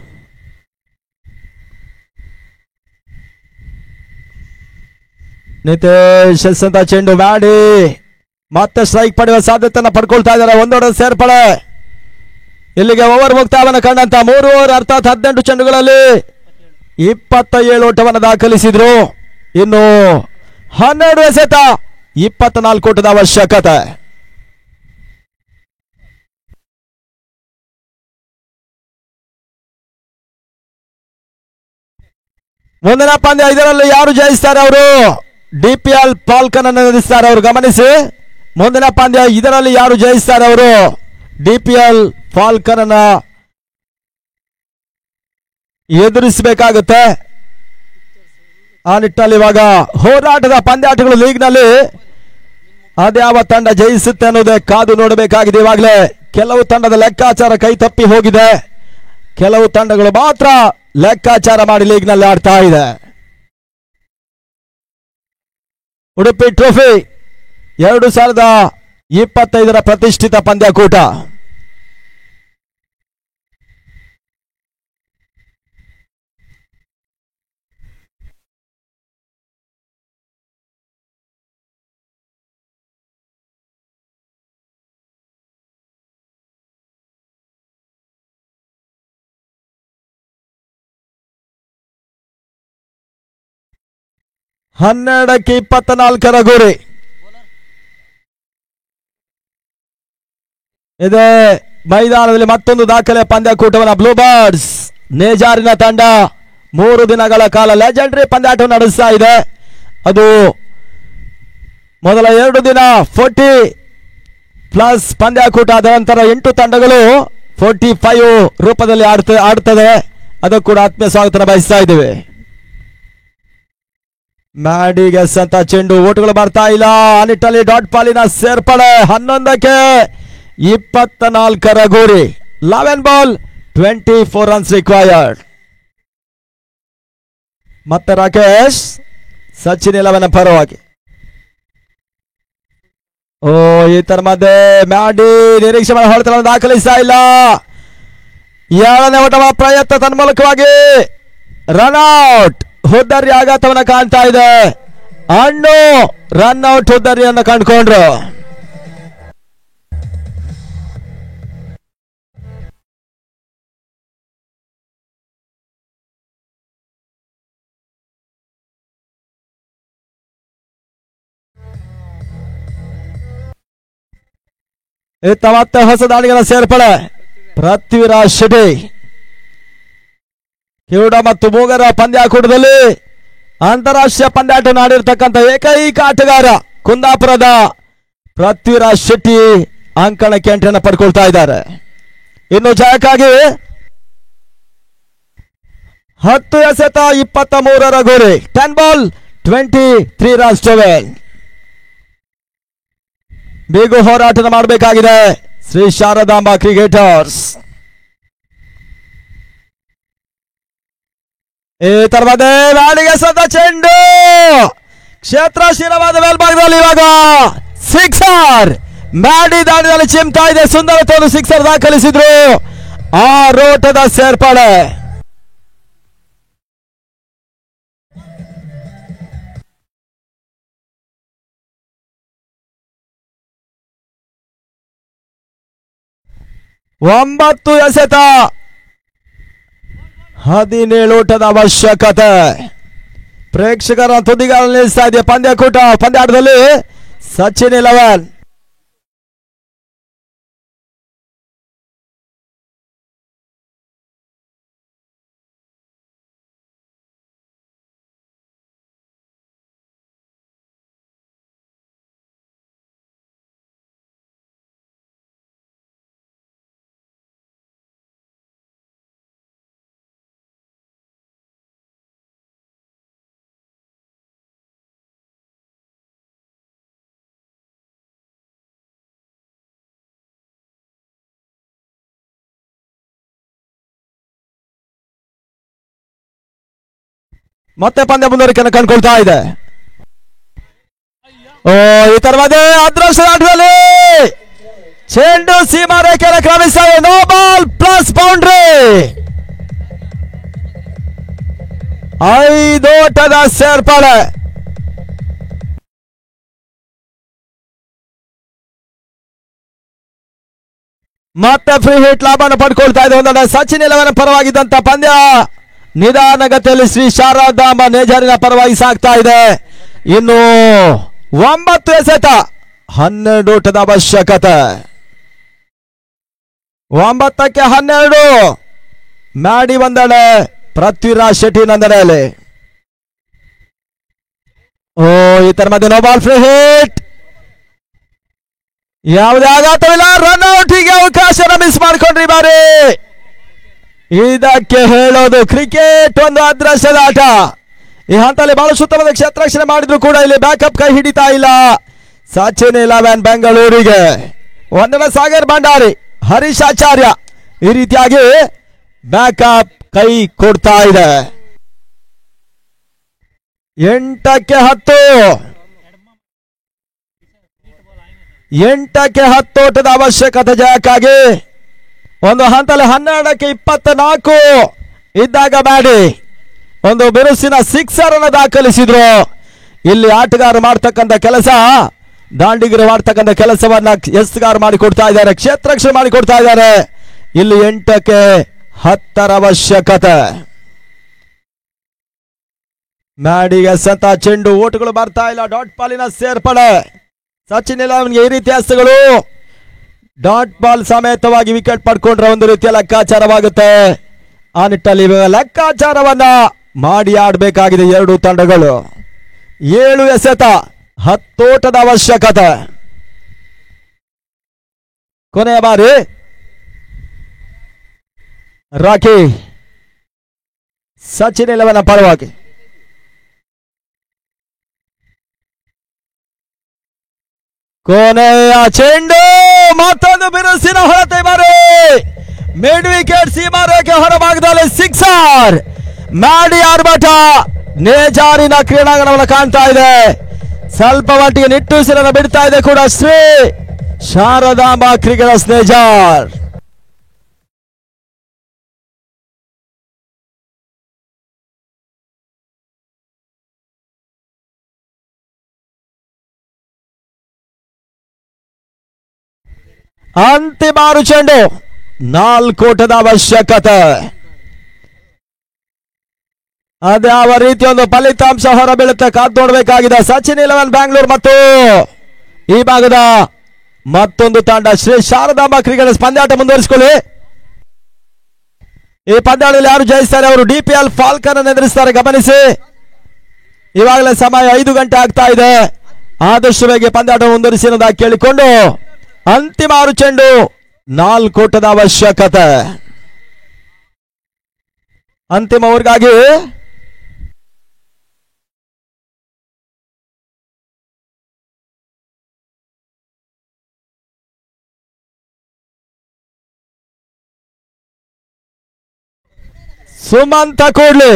ನಿತೇಶ್ ಅಂತ ಚೆಂಡು ಮಾಡಿ ಮತ್ತೆ ಸ್ಟ್ರೈಕ್ ಪಡೆಯುವ ಸಾಧ್ಯತೆಯನ್ನು ಪಡ್ಕೊಳ್ತಾ ಇದ್ದಾರೆ. ಒಂದೊಡ ಸೇರ್ಪಡೆ. ಇಲ್ಲಿಗೆ ಓವರ್ ಮುಕ್ತಾಯವನ್ನು ಕಂಡಂತ 3 ಓವರ್ ಅರ್ಥಾತ್ 18 ಚೆಂಡುಗಳಲ್ಲಿ 27 ಓಟವನ್ನು ದಾಖಲಿಸಿದ್ರು. ಇನ್ನು 12 ಎಸೆತ, 24 ಓಟದ ಅವಶ್ಯಕತೆ. ಮುಂದಿನ ಪಂದ್ಯ. ಇದರಲ್ಲಿ ಯಾರು ಜಯಿಸ್ತಾರೆ ಅವರು DPL ಫಾಲ್ಕನ್ ಅನ್ನು ಎದುರಿಸ್ತಾರೆ. ಅವರು ಗಮನಿಸಿ, ಮುಂದಿನ ಪಂದ್ಯ ಇದರಲ್ಲಿ ಯಾರು ಜಯಿಸ್ತಾರೆ ಅವರು DPL ಫಾಲ್ಕನ್ ಅನ್ನ ಎದುರಿಸಬೇಕಾಗುತ್ತೆ. ಆ ನಿಟ್ಟಲ್ಲಿ ಇವಾಗ ಹೋರಾಟದ ಪಂದ್ಯಾಟಗಳು ಲೀಗ್ನಲ್ಲಿ ಅದ್ಯಾವ ತಂಡ ಜಯಿಸುತ್ತೆ ಅನ್ನೋದೇ ಕಾದು ನೋಡಬೇಕಾಗಿದೆ. ಇವಾಗಲೇ ಕೆಲವು ತಂಡದ ಲೆಕ್ಕಾಚಾರ ಕೈ ತಪ್ಪಿ ಹೋಗಿದೆ. ಕೆಲವು ತಂಡಗಳು ಮಾತ್ರ ಲೆಕ್ಕಾಚಾರ ಮಾಡಿ ಲೀಗ್ನಲ್ಲಿ ಆಡ್ತಾ ಇದೆ. ಉಡುಪಿ ಟ್ರೋಫಿ 2025 ಪ್ರತಿಷ್ಠಿತ ಪಂದ್ಯಕೂಟ. ಹನ್ನೆರಡಕ್ಕೆ 24 ಗುರಿ ಇದೆ. ಮೈದಾನದಲ್ಲಿ ಮತ್ತೊಂದು ದಾಖಲೆ ಪಂದ್ಯಕೂಟವನ್ನು ಬ್ಲೂ ಬರ್ಡ್ಸ್ ನೇಜಾರಿನ ತಂಡ 3 ದಿನಗಳ ಕಾಲ ಲೆಜೆಂಡರಿ ಪಂದ್ಯಾಟವನ್ನು ನಡೆಸ್ತಾ ಇದೆ. ಅದು ಮೊದಲ 2 ದಿನ 40+ ಪಂದ್ಯಕೂಟ. ಅದರ ನಂತರ 8 ತಂಡಗಳು 45 ರೂಪದಲ್ಲಿ ಆಡ್ತದೆ. ಅದಕ್ಕೂ ಕೂಡ ಆತ್ಮೀಯ ಸ್ವಾಗತ ಬಯಸ್ತಾ ಇದ್ದೇವೆ. ಮ್ಯಾಡಿಗೆಸ್ ಅಂತ ಚೆಂಡು, ಓಟುಗಳು ಬರ್ತಾ ಇಲ್ಲ. ಆ ನಿಟ್ಟಲ್ಲಿ ಡಾಟ್ ಪಾಲಿನ ಸೇರ್ಪಡೆ. 11ಕ್ಕೆ 24 ಗುರಿ. 11 ಬಾಲ್ 24 ರನ್ಸ್ ರಿಕ್ವೈರ್ಡ್. ಮತ್ತೆ ರಾಕೇಶ್ ಸಚಿನ್ 11 ಪರವಾಗಿ. ಈ ತರ ಮಧ್ಯೆ ಮ್ಯಾಡಿ ನಿರೀಕ್ಷೆ ಮಾಡಿ ಹೊಡೆತವನ್ನು ದಾಖಲಿಸ್ತಾ ಇಲ್ಲ. 7ನೇ ಓಟದ ಪ್ರಯತ್ನ ತನ್ಮೂಲಕವಾಗಿ ರನ್ಔಟ್. ಹುದ್ದರಿ ಆಘಾತವನ್ನು ಕಾಣ್ತಾ ಇದೆ. ಹಣ್ಣು ರನ್ಔಟ್ ಹುದ್ದರಿಯನ್ನು ಕಂಡುಕೊಂಡ್ರು. ಇತ್ತ ಮತ್ತೆ ಹೊಸ ದಾಳಿಗಳ ಸೇರ್ಪಡೆ. ಪೃಥ್ವಿರಾಜ್ ಶೆಟ್ಟಿ ಕಿವುಡ ಮತ್ತು ಮೂಗರ ಪಂದ್ಯಾಕೂಟದಲ್ಲಿ ಅಂತಾರಾಷ್ಟ್ರೀಯ ಪಂದ್ಯಾಟ ಆಡಿರ್ತಕ್ಕಂಥ ಏಕೈಕ ಆಟಗಾರ ಕುಂದಾಪುರದ ಪೃಥ್ವಿರಾಜ್ ಶೆಟ್ಟಿ ಅಂಕಣಕ್ಕೆ ಎಂಟ್ರಿಯನ್ನು ಪಡ್ಕೊಳ್ತಾ ಇದ್ದಾರೆ. ಇನ್ನು ಜಯಕ್ಕಾಗಿ 10 ಎಸೆತ 23 ಗುರಿ. 10 ಬಾಲ್ 23 ರನ್ಸ್ 12. ಬೇಗ ಹೋರಾಟ ಮಾಡಬೇಕಾಗಿದೆ ಶ್ರೀ ಶಾರದಾಂಬಾ ಕ್ರಿಕೆಟರ್ಸ್. ಈ ತರವಾದ ಮ್ಯಾಡಿಗೆ ಸದ ಚೆಂಡು ಕ್ಷೇತ್ರ ಶಿರವಾದ ಮೇಲ್ಭಾಗದಲ್ಲಿ ಇವಾಗ ಸಿಕ್ಸರ್. ಮ್ಯಾಡಿ ದಾಳಿಯಲ್ಲಿ ಚಿಮ್ತಾ ಇದೆ. ಸುಂದರತೋದು ಸಿಕ್ಸರ್ ದಾಖಲಿಸಿದ್ರು. ಆ ರೋಟದ ಸೇರ್ಪಡೆ. ಒಂಬತ್ತು ಎಸೆತ 17 ಓಟದ ಅವಶ್ಯಕತೆ. ಪ್ರೇಕ್ಷಕರ ತುದಿಗಾಲ ನಿಲ್ಲಿಸ್ತಾ ಇದೆ ಪಂದ್ಯಕೂಟ. ಪಂದ್ಯಾಟದಲ್ಲಿ ಸಚಿನ್ 11. ಮತ್ತೆ ಪಂದ್ಯ ಮುಂದುವರಿಕೆಯನ್ನು ಕಂಡುಕೊಳ್ತಾ ಇದೆ. ಓ ಈ ತರ ಮಧ್ಯೆ ಅದೃಷ್ಟದ ಆಟದಲ್ಲಿ ಚೆಂಡು ಸೀಮಾ ರೇಖೆಯನ್ನು ಕ್ರಮಿಸ್ತಾ ಇದೆ. No ball plus boundary. 5 ಓಟದ ಸೇರ್ಪಡೆ. ಮತ್ತೆ ಫ್ರೀ ಹಿಟ್ ಲಾಭವನ್ನು ಪಡ್ಕೊಳ್ತಾ ಇದೆ. ಒಂದೆಡೆ ಸಚಿನ್ 11 ಪರವಾಗಿದ್ದಂತ ಪಂದ್ಯ ನಿಧಾನಗತಿಯಲ್ಲಿ ಶ್ರೀ ಶಾರದಾಂಬ ನೇಜಾರಿನ ಪರವಾಗಿ ಸಾಗ್ತಾ ಇದೆ. ಇನ್ನು 9 ಎಸೆತ 12 ಓಟದ ಅವಶ್ಯಕತೆ. 9ಕ್ಕೆ 12 ಮ್ಯಾಡಿ ಒಂದೆಡೆ, ಪೃಥ್ವಿರಾಜ್ ಶೆಟ್ಟಿ ನಂದೆಡೆಯಲ್ಲಿ. ಓ ಈ ತರ ಮಧ್ಯೆ ನೋ ಬಾಲ್ ಫ್ರೀ ಹಿಟ್. ಯಾವುದೇ ಆಘಾತವಿಲ್ಲ. ರನ್ಔಟಿಗೆ ಅವಕಾಶ ಮಿಸ್ ಮಾಡ್ಕೊಂಡ್ರಿ ಬಾರಿ. ಇದಕ್ಕೆ ಹೇಳೋದು ಕ್ರಿಕೆಟ್ ಒಂದು ಅದೃಷ್ಟದ ಆಟ. ಈ ಹಂತದಲ್ಲಿ ಬಹಳ ಉತ್ತಮವಾದ ಕ್ಷೇತ್ರರಕ್ಷಣೆ ಮಾಡಿದ್ರು ಕೂಡ ಇಲ್ಲಿ ಬ್ಯಾಕಪ್ ಕೈ ಹಿಡಿತಾ ಇಲ್ಲ ಸಚಿನ್ 11 ಬೆಂಗಳೂರಿಗೆ. ಒಂದೆಡೆ ಸಾಗರ್ ಭಂಡಾರಿ, ಹರೀಶ್ ಆಚಾರ್ಯ ಈ ರೀತಿಯಾಗಿ ಬ್ಯಾಕಪ್ ಕೈ ಕೊಡ್ತಾ ಇದೆ. 8ಕ್ಕೆ 10 ಓಟದ ಅವಶ್ಯಕತೆ ಜಯಕ್ಕಾಗಿ. ಒಂದು ಹಂತದಲ್ಲಿ 12ಕ್ಕೆ 24 ಇದ್ದಾಗ ಮಾಡಿ ಒಂದು ಬಿರುಸಿನ ಸಿಕ್ಸರ್ ಅನ್ನು ದಾಖಲಿಸಿದ್ರು. ಇಲ್ಲಿ ಆಟಗಾರರು ಮಾಡ್ತಕ್ಕಂಥ ಕೆಲಸ, ದಾಂಡಿಗರು ಮಾಡ್ತಕ್ಕಂಥ ಕೆಲಸವನ್ನ ಎಸ್ಗಾರ್ ಮಾಡಿಕೊಡ್ತಾ ಇದ್ದಾರೆ, ಕ್ಷೇತ್ರರಕ್ಷಣೆ ಮಾಡಿಕೊಡ್ತಾ ಇದ್ದಾರೆ. ಇಲ್ಲಿ 8ಕ್ಕೆ 10 ಅವಶ್ಯಕತೆ. ಮ್ಯಾಡಿಗೆ ಎಸೆತ ಚೆಂಡು, ಓಟುಗಳು ಬರ್ತಾ ಇಲ್ಲ. ಡಾಟ್ ಬಾಲಿನ ಸೇರ್ಪಡೆ. ಸಚಿನ್ 11ಗೆ ಈ ರೀತಿಯ ಎಸೆತಗಳು ಡಾಟ್ ಬಾಲ್ ಸಮೇತವಾಗಿ ವಿಕೆಟ್ ಪಡ್ಕೊಂಡ್ರೆ ಒಂದು ರೀತಿಯ ಲೆಕ್ಕಾಚಾರವಾಗುತ್ತೆ. ಆ ನಿಟ್ಟಲ್ಲಿ ಲೆಕ್ಕಾಚಾರವನ್ನ ಮಾಡಿ ಆಡಬೇಕಾಗಿದೆ ಎರಡು ತಂಡಗಳು. 7 ಎಸೆತ 10 ಓಟದ ಅವಶ್ಯಕತೆ. ಕೊನೆಯ ಬಾರಿ ರಾಕಿ ಸಚಿನ್ 11 ಪರವಾಗಿ. ಕೊನೆಯ ಚೆಂಡು, ಮತ್ತೊಂದು ಬಿರುಸಿನ ಹೊರತೆ ಬಾರಿ. ಮಿಡ್ ವಿಕೆಟ್ ಸೀಮಾ ರೇಖೆ ಹೊರಭಾಗದಲ್ಲಿ ಸಿಕ್ಸರ್. ಮ್ಯಾಡಿ ಆರ್ಭಟ ನೇಜಾರಿನ ಕ್ರೀಡಾಂಗಣವನ್ನು ಕಾಣ್ತಾ ಇದೆ. ಸ್ವಲ್ಪ ಮಟ್ಟಿಗೆ ನಿಟ್ಟುಸಿರನ್ನು ಬಿಡ್ತಾ ಇದೆ ಕೂಡ ಶ್ರೀ ಶಾರದಾಂಬ ಕ್ರಿಕೆಟರ್ಸ್ ನೇಜಾರ್. ಅಂತಿಮ 6 ಚೆಂಡು 4 ಓಟದ ಅವಶ್ಯಕತೆ. ಅದ್ಯಾವ ರೀತಿ ಒಂದು ಫಲಿತಾಂಶ ಹೊರಬೀಳುತ್ತೆ ಕಾದು ನೋಡಬೇಕಾಗಿದೆ. ಸಚಿನ್ 11 ಬ್ಯಾಂಗ್ಳೂರ್ ಮತ್ತು ಈ ಭಾಗದ ಮತ್ತೊಂದು ತಂಡ ಶ್ರೀ ಶಾರದಾಂಬ ಕ್ರಿಕೆಟರ್ಸ್. ಪಂದ್ಯಾಟ ಮುಂದುವರಿಸಿಕೊಳ್ಳಿ. ಈ ಪಂದ್ಯಾಟದಲ್ಲಿ ಯಾರು ಜಯಿಸ್ತಾರೆ ಅವರು DPL ಫಾಲ್ಕನ್ ಅನ್ನು ಎದುರಿಸ್ತಾರೆ. ಗಮನಿಸಿ, ಇವಾಗಲೇ ಸಮಯ 5 ಗಂಟೆ ಆಗ್ತಾ ಇದೆ. ಆದಷ್ಟು ಬೇಗ ಪಂದ್ಯಾಟ ಮುಂದುವರಿಸಿ ಅನ್ನೋದಾಗಿ ಕೇಳಿಕೊಂಡು ಅಂತಿಮ 6 ಚೆಂಡು 4 ಓಟದ ಅವಶ್ಯಕತೆ. ಅಂತಿಮ ಓವರ್ಗಾಗಿ ಸುಮಂತ ಕೂಡ್ಲಿ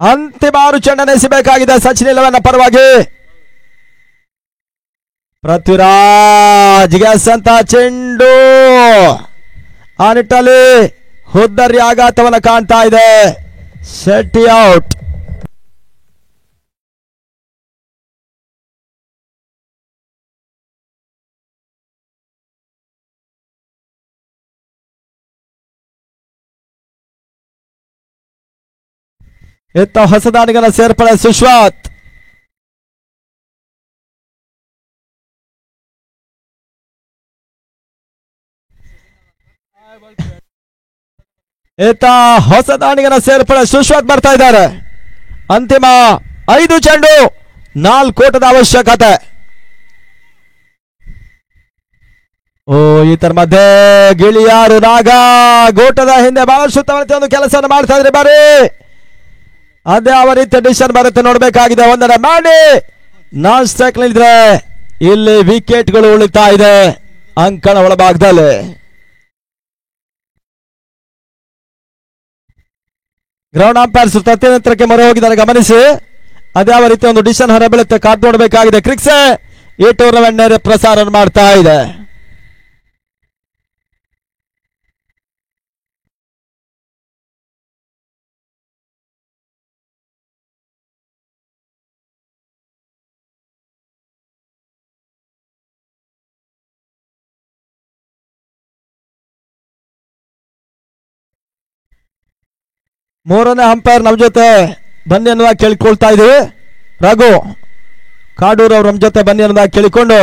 ಅಂತಿಮ 6 ಚೆಂಡನ್ನು ಎಸೆಯಬೇಕಾಗಿದೆ ಸಚಿನ್ 11 ಪರವಾಗಿ. ಪೃಥ್ವಿರಾಜ್ ಅಂತ ಚೆಂಡು, ಆ ನಿಟ್ಟಲ್ಲಿ ಹುದ್ದರಿ ಆಘಾತವನ್ನು ಕಾಣ್ತಾ ಇದೆ. ಶೆಟ್ಟಿ ಔಟ್. ಇತ್ತ ಹೊಸದಾನಿಗನ ಸೇರ್ಪಡೆ ಸುಶ್ವಾತ್. ಇತ್ತ ಹೊಸದಾನಿಗನ ಸೇರ್ಪಡೆ ಸುಶ್ವಾತ್ ಬರ್ತಾ ಇದ್ದಾರೆ. ಅಂತಿಮ 5 ಚೆಂಡು 4 ಓಟದ ಅವಶ್ಯಕತೆ. ಓ ಈ ತರ ಮಧ್ಯೆ ಗಿಳಿಯಾರು ನಾಗ ಗೋಟದ ಹಿಂದೆ ಬಹಳಷ್ಟು ಉತ್ತಮತೆ ಒಂದು ಕೆಲಸವನ್ನು ಮಾಡ್ತಾ ಇದ್ರೆ ಬಾರಿ. ಅದೇ ಯಾವ ರೀತಿ ಡಿಸಿಷನ್ ಬರುತ್ತೆ ನೋಡ್ಬೇಕಾಗಿದೆ. ಒಂದರ ಮಾಡಿ ನಾನ್ ಸ್ಟ್ರೈಕ್ ನಿಲ್ಲಿದ್ರೆ ಇಲ್ಲಿ ವಿಕೆಟ್ಗಳು ಉಳಿತಾ ಇದೆ ಅಂಕಣ ಒಳಭಾಗದಲ್ಲಿ. ಗ್ರೌಂಡ್ ಅಂಪೈರ್ಸ್ ತತ್ಯಂತ್ರಕ್ಕೆ ಮೊರೆ ಹೋಗಿದ್ದಾರೆ, ಗಮನಿಸಿ. ಅದ್ಯಾವ ರೀತಿ ಒಂದು ಡಿಸಿಷನ್ ಹೊರಬೀಳುತ್ತೆ ಕಾದ್ ನೋಡಬೇಕಾಗಿದೆ. ಕ್ರಿಕ್ಸೆ ಈ ಟೂರ್ನಮೆಂಟ್ ನೇರ ಪ್ರಸಾರ ಮಾಡ್ತಾ ಇದೆ. ಮೂರನೇ ಅಂಪೈರ್ ನಮ್ಮ ಜೊತೆ ಬನ್ನಿ ಅನ್ನೋದಾಗಿ ಕೇಳಿಕೊಳ್ತಾ ಇದೀವಿ. ರಘು ಕಾಡೂರು ಅವರು ನಮ್ಮ ಜೊತೆ ಬನ್ನಿ ಅನ್ನೋದಾಗಿ ಕೇಳಿಕೊಂಡು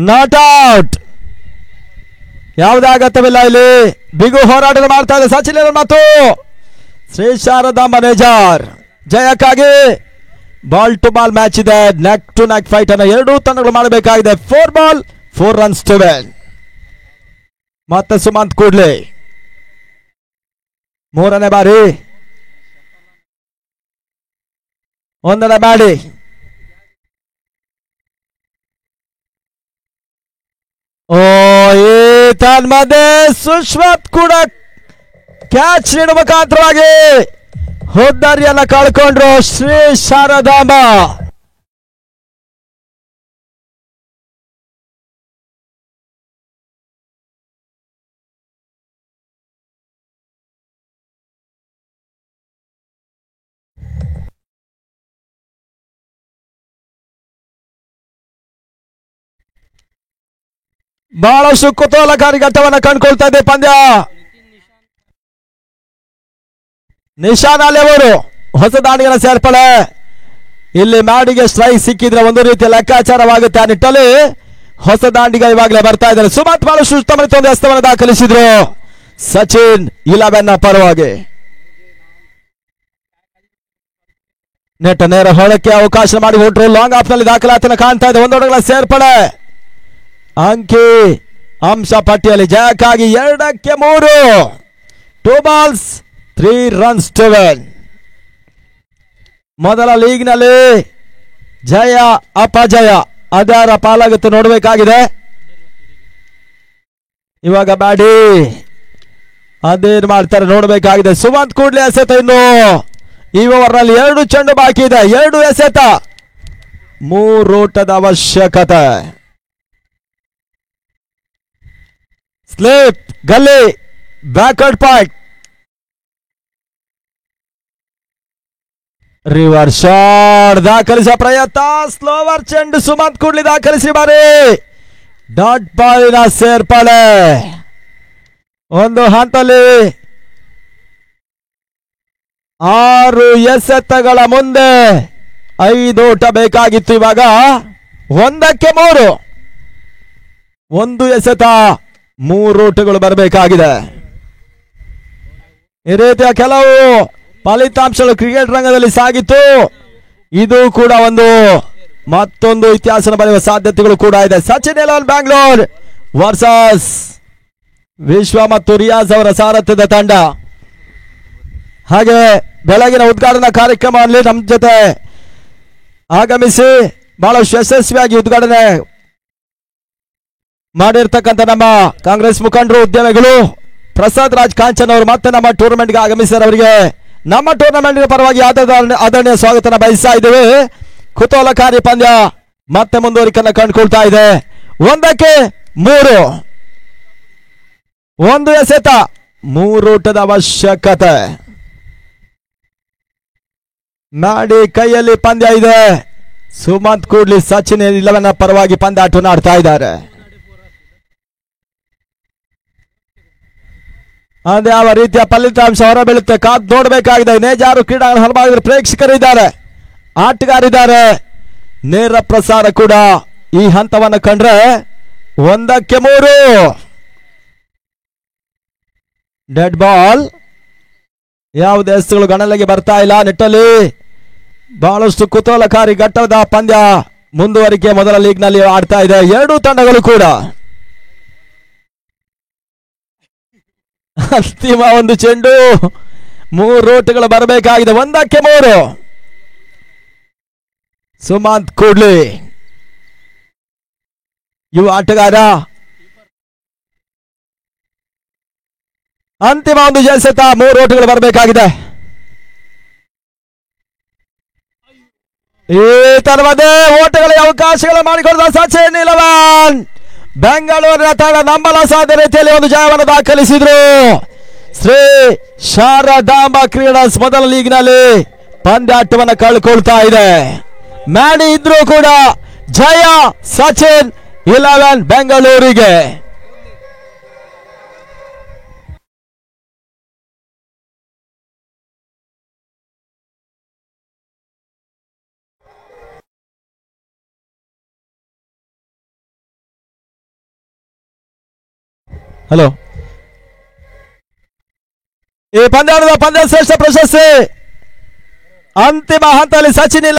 ನಾಟ್ ಔಟ್, ಯಾವುದೇ ಅಗತ್ಯವಿಲ್ಲ. ಇಲ್ಲಿ ಬಿಗು ಹೋರಾಟ ಮಾಡ್ತಾ ಇದೆ ಸಚಿನ್ ಮತ್ತು ಶ್ರೀ ಶಾರದಾಂಬ ನೇಜಾರ್ ಜಯಕ್ಕಾಗಿ. ಬಾಲ್ ಟು ಬಾಲ್ ಮ್ಯಾಚ್ ಇದೆ, ನೆಕ್ ಟು ನೆಕ್ ಫೈಟ್ ಅನ್ನು ಎರಡೂ ತಂಡಗಳು ಮಾಡಬೇಕಾಗಿದೆ. 4 ಬಾಲ್ 4 ರನ್ಸ್ ಟು ವಿನ್. ಮತ್ತೆ ಸುಮಂತ್ ಕೂಡ್ಲಿ ಮೂರನೇ ಬಾರಿ 1ನೇ ಬ್ಯಾಡಿ. ಓ ಈ ತನ್ಮಧ್ಯೆ ಸುಶ್ವತ್ ಕೂಡ ಕ್ಯಾಚ್ ನೀಡುವ ಮುಖಾಂತರವಾಗಿ ಹುದ್ದರಿಯನ್ನ ಕಳ್ಕೊಂಡ್ರು ಶ್ರೀ ಶಾರದಾಂಬ. ಬಹಳಷ್ಟು ಕುತೂಹಲಕಾರಿ ಘಟ್ಟವನ್ನು ಕಂಡುಕೊಳ್ತಾ ಇದೆ ಪಂದ್ಯ. ನಿಶಾನ್ ಅಲಿ ಅವರು ಹೊಸ ದಾಂಡಿಗರ ಸೇರ್ಪಡೆ. ಇಲ್ಲಿ ಮ್ಯಾಡಿಗೆ ಸ್ಟ್ರೈಕ್ ಸಿಕ್ಕಿದ್ರೆ ಒಂದು ರೀತಿಯ ಲೆಕ್ಕಾಚಾರವಾಗುತ್ತೆ. ಆ ನಿಟ್ಟಲ್ಲಿ ಹೊಸ ದಾಂಡಿಗ ಇವಾಗಲೇ ಬರ್ತಾ ಇದ್ದಾರೆ. ಸುಮಂತ್ ಬಹಳಷ್ಟು ಉತ್ತಮ ಒಂದು ಹಸ್ತವನ್ನು ದಾಖಲಿಸಿದ್ರು ಸಚಿನ್ 11ನ ಪರವಾಗಿ. ನೆಟ್ ನೇರ ಹೊಳಕ್ಕೆ ಅವಕಾಶ ಮಾಡಿ ಹೊರಟರು. ಲಾಂಗ್ ಆಫ್ ನಲ್ಲಿ ದಾಖಲಾತಿಯನ್ನು ಕಾಣ್ತಾ ಇದೆ. ಒಂದೊಡಗಳ ಸೇರ್ಪಡೆ ಅಂಕಿ ಅಂಶ ಪಟ್ಟಿಯಲ್ಲಿ ಜಯಕ್ಕಾಗಿ 2ಕ್ಕೆ 3. 2 ಬಾಲ್ಸ್ 3 ರನ್ಸ್ ಟು ವಿನ್. ಮೊದಲ ಲೀಗ್ನಲ್ಲಿ ಜಯ ಅಪಜಯ ಅದರ ಪಾಲಾಗುತ್ತೆ ನೋಡಬೇಕಾಗಿದೆ. ಇವಾಗ ಬ್ಯಾಡಿ ಅದೇನ್ ಮಾಡ್ತಾರೆ ನೋಡಬೇಕಾಗಿದೆ. ಸುಮಂತ್ ಕೂಡ್ಲೆ ಎಸೆತ. ಇನ್ನು ಈ ಓವರ್ನಲ್ಲಿ 2 ಚೆಂಡು ಬಾಕಿ ಇದೆ. 2 ಎಸೆತ 3 ಓಟದ ಅವಶ್ಯಕತೆ. ಸ್ಲಿಪ್ ಗಲ್ಲಿ ಬ್ಯಾಕ್ವರ್ಡ್ ಪಾಯಿಂಟ್. ರಿವರ್ಸ್ ಶಾಟ್ ದಾಖಲಿಸುವ ಪ್ರಯತ್ನ. ಸ್ಲೋವರ್ ಚೆಂಡು ಸುಮಂತ್ ಕೂಡ್ಲಿ ದಾಖಲಿಸಿ ಬಾರಿ ಡಾಟ್ ಬಾಲಿನ ಸೇರ್ಪಡೆ. ಒಂದು ಹಂತದಲ್ಲಿ 6 ಎಸೆತಗಳ ಮುಂದೆ 5 ಓಟ ಬೇಕಾಗಿತ್ತು. ಇವಾಗ 1ಕ್ಕೆ 3. 1 ಎಸೆತ 3 ಓಟಗಳು ಬರಬೇಕಾಗಿದೆ. ಈ ರೀತಿಯ ಕೆಲವು ಫಲಿತಾಂಶಗಳು ಕ್ರಿಕೆಟ್ ರಂಗದಲ್ಲಿ ಸಾಗಿತ್ತು. ಇದು ಕೂಡ ಮತ್ತೊಂದು ಇತಿಹಾಸ ಬರೆಯುವ ಸಾಧ್ಯತೆಗಳು ಕೂಡ ಇದೆ. ಸಚಿನ್ 11 ಬ್ಯಾಂಗ್ಳೂರ್ ವರ್ಸಸ್ ವಿಶ್ವ ಮತ್ತು ರಿಯಾಜ್ ಅವರ ಸಾರಥ್ಯದ ತಂಡ. ಹಾಗೆ ಬೆಳಗಿನ ಉದ್ಘಾಟನಾ ಕಾರ್ಯಕ್ರಮದಲ್ಲಿ ನಮ್ಮ ಜೊತೆ ಆಗಮಿಸಿ ಬಹಳಷ್ಟು ಯಶಸ್ವಿಯಾಗಿ ಉದ್ಘಾಟನೆ ಮಾಡಿರ್ತಕ್ಕಂಥ ನಮ್ಮ ಕಾಂಗ್ರೆಸ್ ಮುಖಂಡರು ಉದ್ಯಮಿಗಳು ಪ್ರಸಾದ್ ರಾಜ್ ಕಾಂಚನ್ ಅವರು ಮತ್ತೆ ನಮ್ಮ ಟೂರ್ನಮೆಂಟ್ಗೆ ಆಗಮಿಸಿದ್ದಾರೆ. ಅವರಿಗೆ ನಮ್ಮ ಟೂರ್ನಮೆಂಟ್ನ ಪರವಾಗಿ ಆದರಣೀಯ ಸ್ವಾಗತನ ಬಯಸ್ತಾ ಇದ್ದೇವೆ. ಕುತೂಹಲಕಾರಿ ಪಂದ್ಯ ಮತ್ತೆ ಮುಂದುವರಿಕೆಯನ್ನು ಕಂಡುಕೊಳ್ತಾ ಇದೆ. 1ಕ್ಕೆ 3. 1 ಎಸೆತ 3 ಓಟದ ಅವಶ್ಯಕತೆ. ಮ್ಯಾಡಿ ಕೈಯಲ್ಲಿ ಪಂದ್ಯ ಇದೆ. ಸುಮಂತ್ ಕೂಡ್ಲಿ ಸಚಿನ್ 11 ಪರವಾಗಿ ಪಂದ್ಯಾಟವನ್ನು ಆಡ್ತಾ ಇದ್ದಾರೆ. ಅದೇ ಯಾವ ರೀತಿಯ ಫಲಿತಾಂಶ ಹೊರಬೀಳುತ್ತೆ ಕಾದ್ ನೋಡಬೇಕಾಗಿದೆ. ನೇಜಾರು ಕ್ರೀಡಾಂಗಣ ಹೊರಭಾಗದಲ್ಲಿ ಪ್ರೇಕ್ಷಕರಿದ್ದಾರೆ, ಆಟಗಾರಿದ್ದಾರೆ. ನೇರ ಪ್ರಸಾರ ಕೂಡ ಈ ಹಂತವನ್ನು ಕಂಡ್ರೆ 1-3 ಡೆಡ್ ಬಾಲ್. ಯಾವುದೇ ಎಸ್ಗಳು ಗಣನೆಗೆ ಬರ್ತಾ ಇಲ್ಲ. ನಿಟ್ಟಲ್ಲಿ ಬಹಳಷ್ಟು ಕುತೂಹಲಕಾರಿ ಘಟ್ಟದ ಪಂದ್ಯ ಮುಂದುವರಿಕೆ ಮೊದಲ ಲೀಗ್ ನಲ್ಲಿ ಆಡ್ತಾ ಇದೆ ಎರಡೂ ತಂಡಗಳು ಕೂಡ. ಅಂತಿಮ ಒಂದು ಚೆಂಡು, 3 ರೋಟುಗಳು ಬರಬೇಕಾಗಿದೆ. 1-3 ಸುಮಂತ್ ಕೂಡ್ಲಿ ಯುವ ಆಟಗಾರ. ಅಂತಿಮ ಒಂದು ಜಯಸೆತ, 3 ರೋಟುಗಳು ಬರಬೇಕಾಗಿದೆ. ಈ ತರವದೇ ಓಟಗಳಿಗೆ ಅವಕಾಶಗಳು ಮಾಡಿಕೊಡಿದ ಸಚಿನ್ 11. ಬೆಂಗಳೂರಿನ ತಂಡ ನಂಬಲಾಸಾದ ರೀತಿಯಲ್ಲಿ ಒಂದು ಜಯವನ್ನು ದಾಖಲಿಸಿದ್ರು. ಶ್ರೀ ಶಾರದಾಂಬ ಕ್ರೀಡಾಸ್ ಮೊದಲ ಲೀಗ್ ನಲ್ಲಿ ಪಂದ್ಯಾಟವನ್ನು ಕಳ್ಕೊಳ್ತಾ ಇದೆ. ಮ್ಯಾಡಿ ಇದ್ರೂ ಕೂಡ ಜಯ ಸಚಿನ್ 11 ಬೆಂಗಳೂರಿಗೆ. ಹಲೋ, ಈ ಪಂದ್ಯಾಟದ ಪಂದ್ಯ ಶ್ರೇಷ್ಠ ಪ್ರಶಸ್ತಿ ಅಂತಿಮ ಹಂತದಲ್ಲಿ ಸಚಿನ್